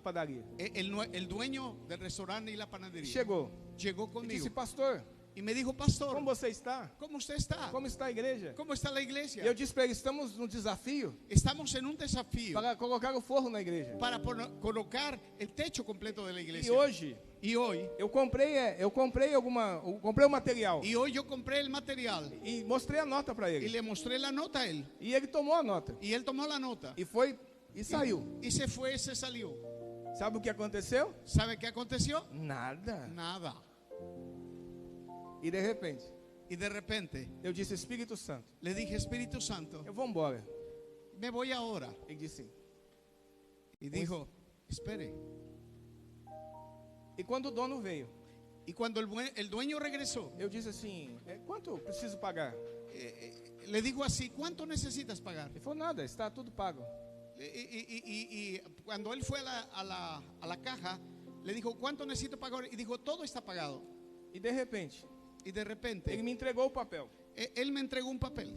padaria el dueño del restaurante y la panadería chegou llegó e conmigo disse: pastor, y me dijo, pastor, como você está? ¿cómo usted está? Como está a igreja? ¿Cómo está la E eu iglesia? disse para ele: estamos num desafio Estamos en un desafío para colocar o forro na igreja. para colocar el techo completo de la E iglesia. hoje Y hoy eu comprei o material yo compré el material e mostrei a nota para y ele. le mostré la nota a él. E ele tomou a nota Y él tomó la nota e saiu. y se fue, se salió. Sabe o que aconteceu? ¿Sabe qué aconteció? Nada. Nada. E de repente, Y de repente eu disse: Espírito Santo, le dije, Espíritu Santo, eu vou embora. me voy ahora. Ele disse. Y dijo, espere. E quando o dono veio, Y cuando el dueño regresó, eu disse assim: quanto preciso pagar? le dijo así, ¿cuánto necesitas pagar? Ele falou: nada, está tudo pago. Y cuando él fue a la caja, le dijo, ¿cuánto necesito pagar? Y dijo, todo está pagado. E de repente, Y de repente, ele me entregou o papel, él me entregó un papel,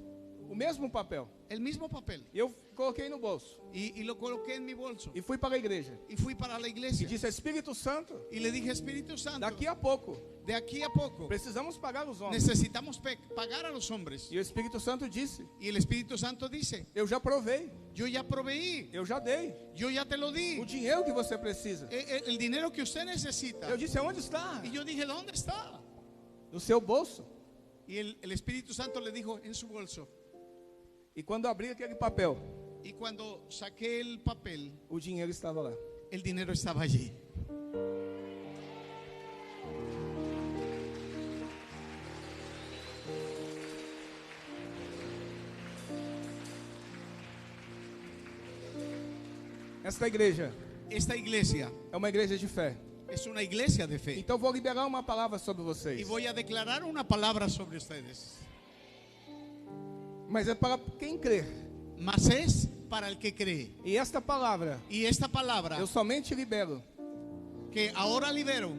o mesmo papel. el mismo papel. E eu coloquei no bolso Y lo coloqué en mi bolso. e fui para a igreja. Y fui para la E iglesia. disse: Espírito Santo, Y le dije, Espíritu Santo, daqui a pouco de aquí a poco precisamos pagar os homens. necesitamos pagar a los hombres. E o Espírito Santo disse: Y el Espíritu Santo dice, eu já provei, yo ya proveí, eu já dei yo ya te lo di. o dinheiro que você precisa. El dinero que usted necesita. Eu disse: onde está? Y yo dije, ¿dónde está? No seu bolso. Y el Espíritu Santo le dijo, en su bolso. E quando abri aquele papel, Y cuando saqué el papel, o dinheiro estava lá. el dinero estaba allí. Esta igreja Esta iglesia é uma igreja de fé. es una iglesia de fe. Então vou liberar uma palavra sobre Y vocês. voy a declarar una palabra sobre ustedes. Mas é para quem crer. Mas es para el que cree. E esta palavra Y esta palabra eu somente libero que ahora libero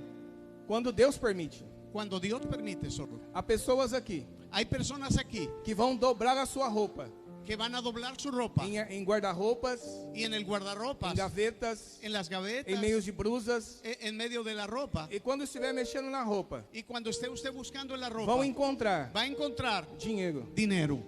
quando Deus permite. cuando Dios permite solo. Há pessoas aqui Hay personas aquí que vão dobrar a sua roupa que van a doblar su ropa em guarda-roupas, y en el guardarropas, em gavetas, en las gavetas, em meios de brusas. en medio de la ropa. E quando estiver mexendo na roupa, Y cuando esté usted buscando en la ropa, vão encontrar va a encontrar dinheiro. dinero.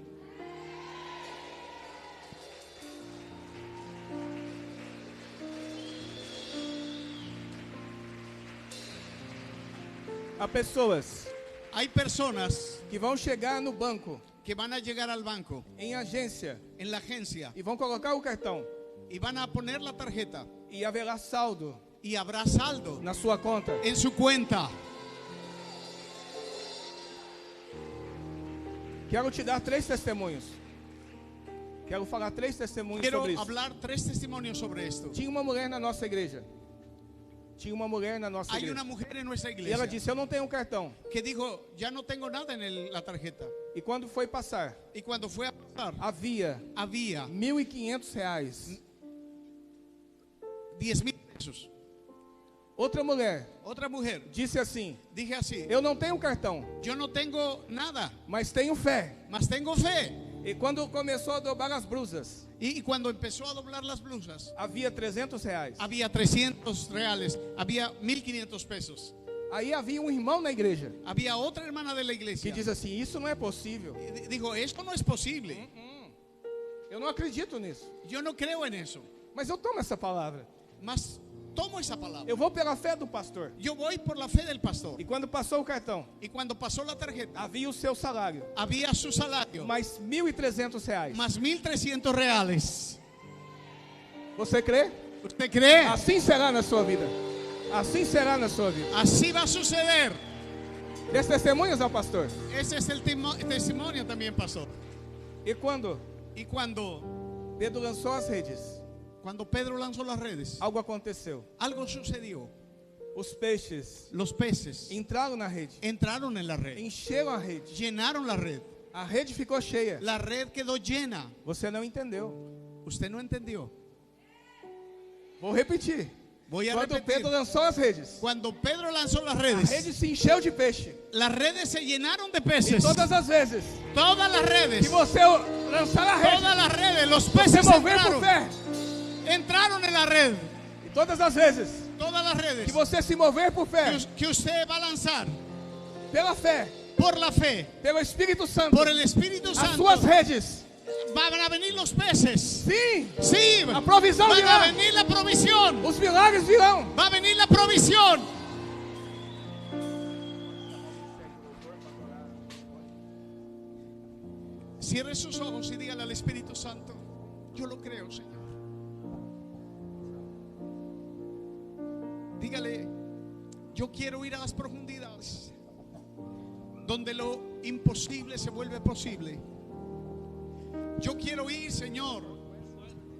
Há pessoas Hay personas que vão chegar no banco, que van a llegar al banco, em agência, en la agencia, e vão colocar o cartão y van a poner la tarjeta e haverá saldo y habrá saldo na sua conta. en su cuenta. Quero te dar 3 testemunhos. Quero falar 3 testemunhos Quiero sobre isso. hablar 3 testimonios sobre esto. Tinha uma mulher na nossa igreja. Tinha uma mulher na nossa Hay igreja. una mujer en nuestra E ela iglesia disse: eu não tenho cartão. que dijo, ya no tengo nada en la tarjeta. E quando foi passar, Y cuando fue a pasar, havia había R$1.500. 10,000 pesos. Outra mulher Otra mujer, disse assim: dije así, eu não tenho cartão, yo no tengo nada, mas tenho fé. mas tengo fe. E quando começou a dobrar as blusas, Y cuando empezó a doblar las blusas, havia R$300. había 300 reales, había 1,500 pesos. Aí havia um irmão na igreja Había otra hermana de la que iglesia. diz assim: isso não é possível. Y dijo, esto no es posible. Eu não acredito nisso. Yo no creo en eso. Mas eu tomo essa palavra. Mas tomo esa palabra. Eu vou pela fé do pastor. Yo voy por la fe del pastor. E quando passou o cartão, Y cuando pasó la tarjeta, havia o seu salário, había su salario, mais R$1.300. más 1,300 reales. Você crê? ¿Usted cree? Assim será na sua vida. Assim será na sua vida. Así va a suceder. Dê testemunhos ao pastor. Ese es el testimonio también, pastor. E quando Y cuando Pedro lançou as redes, Pedro lanzó las redes, algo aconteceu. algo sucedió. Os peixes Los peces entraram na rede, entraron en la red, encheram a rede. llenaron la red. A rede ficou cheia. La red quedó llena. Você não entendeu. Usted no entendió. Vou repetir. Voy a Quando repetir. Pedro lançou as redes, Cuando Pedro lanzó las a redes, rede se encheu de peixe. las redes se llenaron de E peces. todas as vezes Todas las que redes, você lançar a rede, todas las redes, los você peces mover por entraron, fé. entraron en la red. E todas as vezes Todas las redes que você se mover por fé, que usted va a lanzar pela fé, por la fe, pelo Espírito Santo, por el Espíritu as Santo, suas redes, van a venir los peces. sim, Sí, a provisão van a virá. venir la provisión. Os milagres virão. Va a venir la provisión. Cierre sus ojos y dígale al Espíritu Santo, yo lo creo, Señor. Dígale, yo quiero ir a las profundidades, donde lo imposible se vuelve posible. Yo quiero ir, Señor,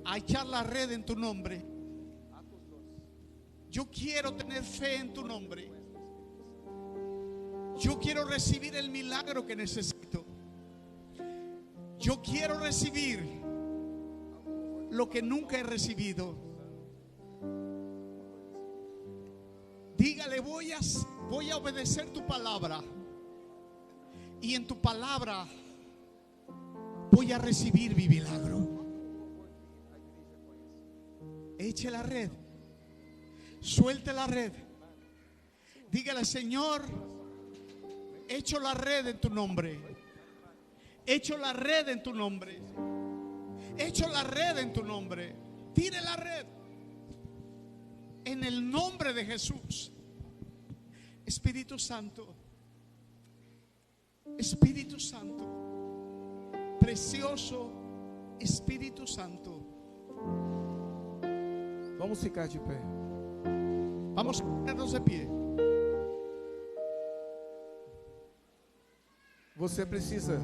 a echar la red en tu nombre. Yo quiero tener fe en tu nombre. Yo quiero recibir el milagro que necesito. Yo quiero recibir lo que nunca he recibido. Dígale, voy a obedecer tu palabra. Y en tu palabra voy a recibir mi milagro. Eche la red. Suelte la red. Dígale, Señor, echo la red en tu nombre. Echo la red en tu nombre. Echo la red en tu nombre. Tire la red. En el nombre de Jesús. Espíritu Santo. Espíritu Santo. Precioso Espíritu Santo. Vamos ficar de pé. Vamos a ponernos de pie. Você precisa,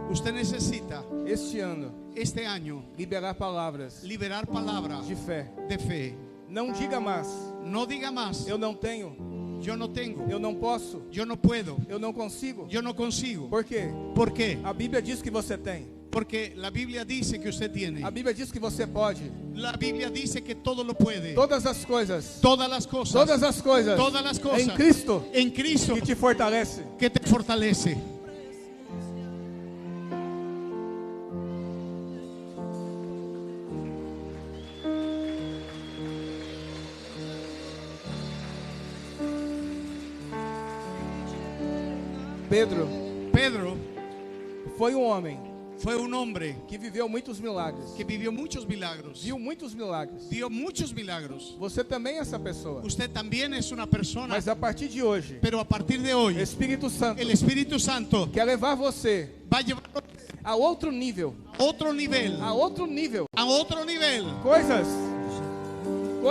Usted necesita este ano, este año liberar palavras liberar palabras de fé. de fe. Não diga mais, No diga más, eu não tenho, yo no tengo, eu não posso, yo no puedo, eu não consigo. yo no consigo. Por quê? ¿Por qué? A Bíblia diz que você tem. Porque la Biblia dice que usted tiene. A Bíblia diz que você pode. La Biblia dice que todo lo puede. Todas as coisas. Todas las cosas. Todas as coisas. Todas las cosas. Em Cristo. En Cristo Que te fortalece. que te fortalece. Pedro Pedro foi um homem Fue un hombre que viveu muitos milagres. que vivió muchos milagros. Viu muitos milagres. Dio muchos milagros. Você também é essa pessoa. Usted también es una persona. Mas a partir de hoje, Pero a partir de hoy, Espírito Santo el Espíritu Santo quer levar você va a llevar a outro nível. a otro nivel. A outro nível. A otro nivel. Coisas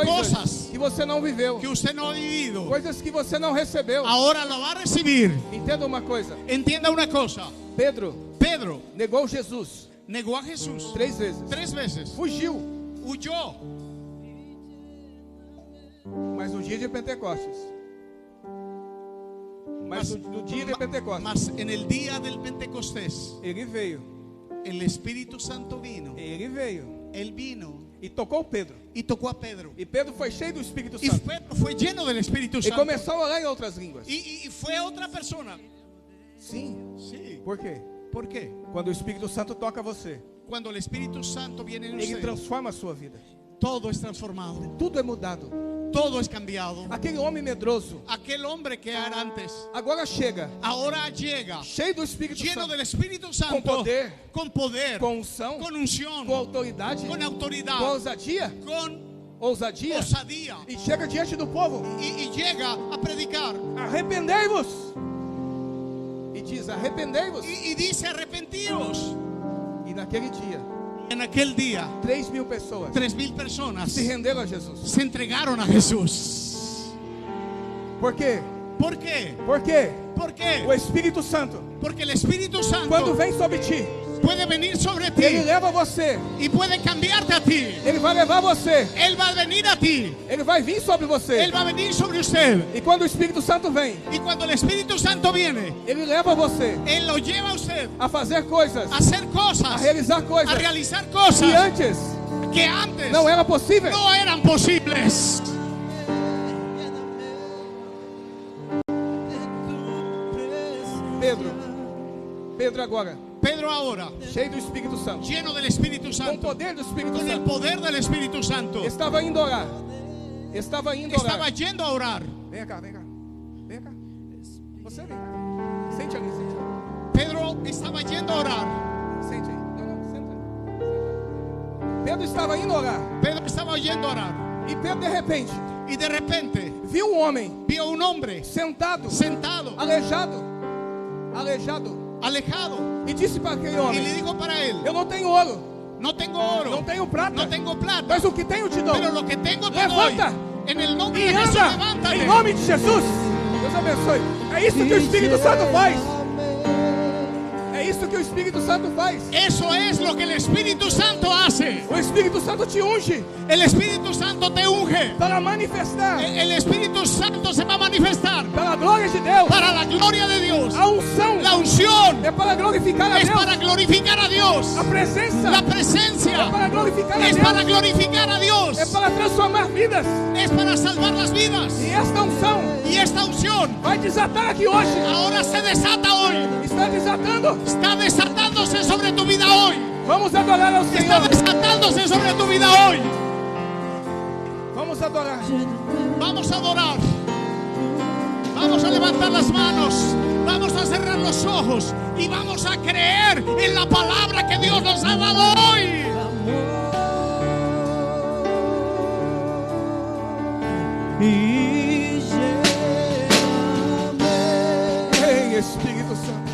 Cosas que você não viveu. que usted no ha vivido. Coisas que você não recebeu. Ahora lo va a recibir. Entenda uma coisa. Entienda una cosa. Pedro Pedro negou Jesus negó a Jesús 3 vezes. 3 veces. Fugiu. Huyó. Mas no dia de Pentecostes. Mas no dia de Pentecostes. Mas en el día del Pentecostés, Ele veio. el Espíritu Santo vino. Ele veio. Él vino E tocou Pedro. y tocó a Pedro. E Pedro foi cheio do Espírito Y Santo. Pedro fue lleno del Espíritu E Santo. começou a orar em outras línguas. Y fue otra persona. Sim. Sí. Por quê? ¿Por qué? Quando o Espírito Santo toca você, Cuando el Espíritu Santo viene en ele usted, transforma a sua vida. todo es transformado. Tudo é mudado. Todo es cambiado. Aquele homem medroso Aquel hombre que era antes, agora chega ahora llega cheio do Espírito lleno Santo, del Espíritu Santo, Com poder, con com unção, con unción, com autoridade, con autoridad, com ousadia, con osadía, e chega diante do povo. y llega a predicar Arrependei-vos. E diz: arrependei-vos. y dice arrepentíos. E naquele dia, En aquel día 3.000 pessoas 3,000 personas se renderam a Jesus. se entregaron a Jesús. Por quê? ¿Por qué? Por quê? ¿Por qué? O Espírito Santo, Porque el Espíritu Santo quando vem sobre ti, puede venir sobre ti ele leva você. y puede cambiarte a ti. Ele vai levar você. Él va a venir a ti. Ele vai vir sobre você. Él va a venir sobre usted. E quando o Espírito Santo vem, Y cuando el Espíritu Santo viene, ele leva você Él lo lleva a usted a fazer coisas, a hacer a cosas, realizar a coisas realizar que cosas antes que antes não era possível. no eran posibles. Pedro agora, Pedro ahora, cheio do Espírito Santo, lleno del Espíritu com o Santo, poder do Espírito con el Santo, poder del Espíritu Santo, estava indo orar. Estava indo estaba orar. yendo a orar. Vem cá, vem cá. Vem cá. Você vem cá. Sente ali, sente ali. Pedro estaba yendo a orar. Sente aí. Não, senta aí. Pedro estava indo orar. Pedro estaba yendo a orar. E Pedro, de repente, Y de repente viu um homem vio un hombre sentado, sentado, aleijado, alejado, e disse para aquele y le homem: dijo para él: eu não tenho ouro, no tengo oro, não tenho prata, no tengo plata, mas o que tenho te dou. pero lo que tengo te doy. Levanta En el nombre e de Jesús, anda levántate. em nome de Jesus. Deus abençoe. É isso que o Espírito Santo faz. É isso que o Espírito Santo faz. Eso es lo que el Espíritu Santo hace. O Espírito Santo te unge El Espíritu Santo te unge. para manifestar El Espíritu Santo se va a manifestar pela glória de Deus. para la gloria de Dios. A unção La unción é para glorificar a es Deus. para glorificar a Dios. A presença La é presencia para glorificar a es para Deus. glorificar a Dios. É para transformar vidas. Es para salvar las vidas. E esta unção Y esta unción vai desatar aqui hoje. ahora se desata hoy. Está desatando. Está desatándose sobre tu vida hoy. Vamos adorar ao Está Senhor. desatándose sobre tu vida hoy. Vamos adorar. Vamos a adorar. Vamos a levantar las manos. Vamos a cerrar los ojos. Y vamos a creer en la palabra que Dios nos ha dado hoy. Y Ei, Espírito Santo.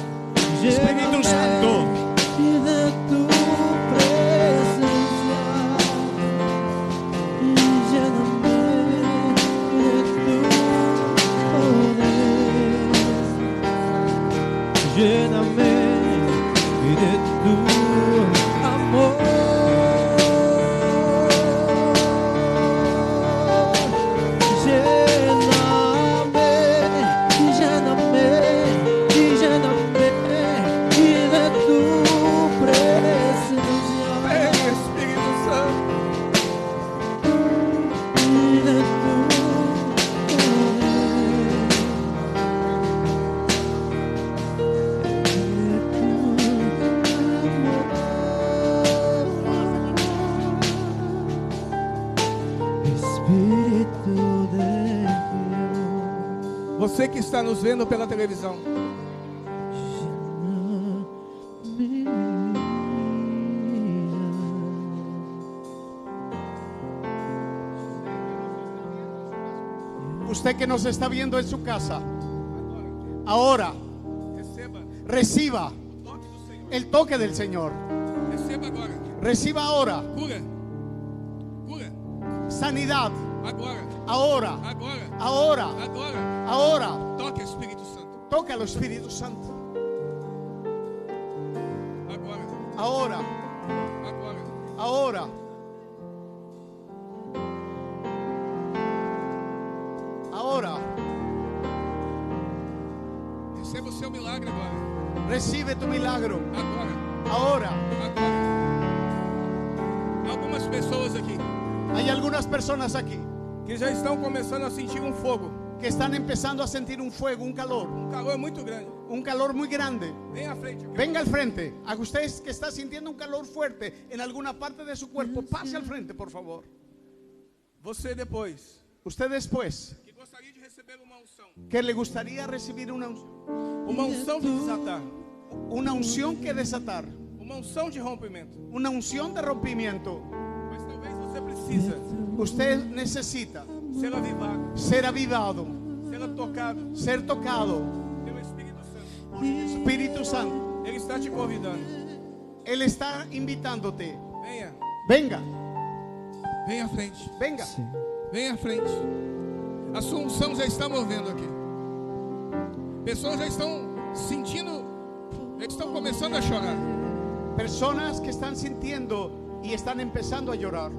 Espíritu Santo, y de tu presencia, y lléname de tu poder, lléname de tu amor, Ei, Espírito Santo. Espírito de Deus, Você que está nos vendo pela televisão, lléname. Usted que nos está viendo en su casa, ahora Receba reciba o toque do Senhor. el toque del Señor. Receba agora. Reciba ahora Cura. Cura. sanidad. Agora. Ahora, Agora. ahora, Agora. ahora. Toque, Espírito Santo. Toca al Espíritu Santo. Agora. Ahora, Agora. ahora. Ahora. Receba o seu milagre agora. Recibe tu milagro. Agora. Ahora. Agora. Algumas pessoas aqui Hay algunas personas aquí que já estão começando a sentir um fogo. que están empezando a sentir un fuego, un calor Muito grande. muy grande. Vem à frente. aqui. Venga al frente. A usted que está sintiendo un calor fuerte en alguna parte de su cuerpo, pase al frente, por favor. Você depois Usted después, que gostaria de receber uma unção. que le gustaría recibir una Uma unção de desatar. unción que desatar, Uma unção de rompimento. una unción de rompimiento. Mas talvez você precisa Usted necesita ser avivado, ser avivado, ser tocado ser tocado pelo Espírito Santo. por el Espíritu Santo. Ele está te convidando. Él está invitándote. Venha. Venga, Venha à frente. venga. Venha à frente. A sua unção já está movendo aqui. Pessoas já estão sentindo, já estão começando a chorar. Personas que están sintiendo y están empezando a llorar.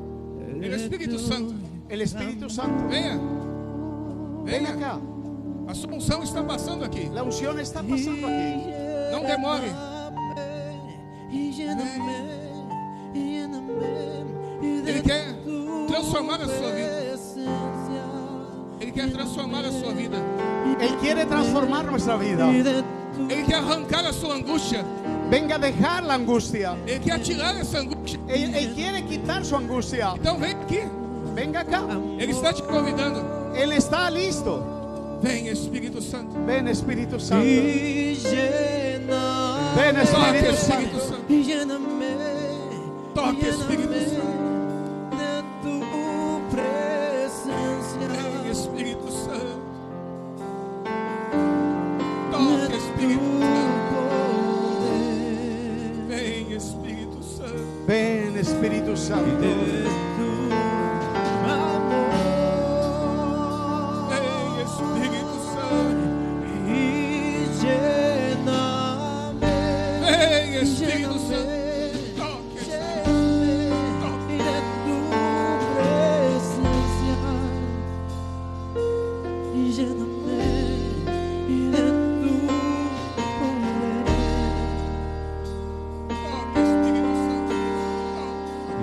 El Espírito Santo. El Espíritu Santo. Venha. Ven Venha. acá. A sua unção está passando aqui. La unción está pasando aquí. Não demore. Ele quer transformar a sua vida. Ele quer transformar a sua vida. Él quiere transformar nuestra vida. Ele quer arrancar a sua angústia. Venga a dejar la angustia. Ele quer tirar essa angústia. Él quiere quitar su angustia. Então vem aqui. Venga acá. Ele está te convidando. Él está listo. Vem, Espírito Santo. Ven, Espíritu Santo. Y llena, Ven, Toque, Espíritu Espírito Santo. Santo. y lléname, Toque, Espírito lléname Santo. de tu presencia. Vem, Espírito Santo. De Toque, tu Espírito Santo. poder, Vem, Espírito Santo. Ven, Espíritu Santo. de tu amor. Vem, Espírito Santo. Y lléname, Vem, Espírito lléname, Santo. Toque, lléname de tu presencia. Y lléname de tu poder. Toque, Espírito Santo.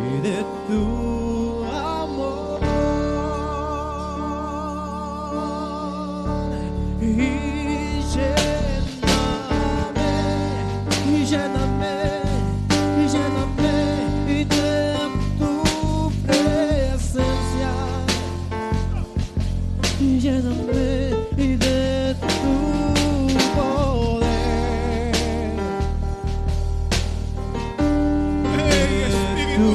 Y de tu amor. Y lléname, y lléname, y de tu presencia. Y lléname, y de tu poder. Vem, Espírito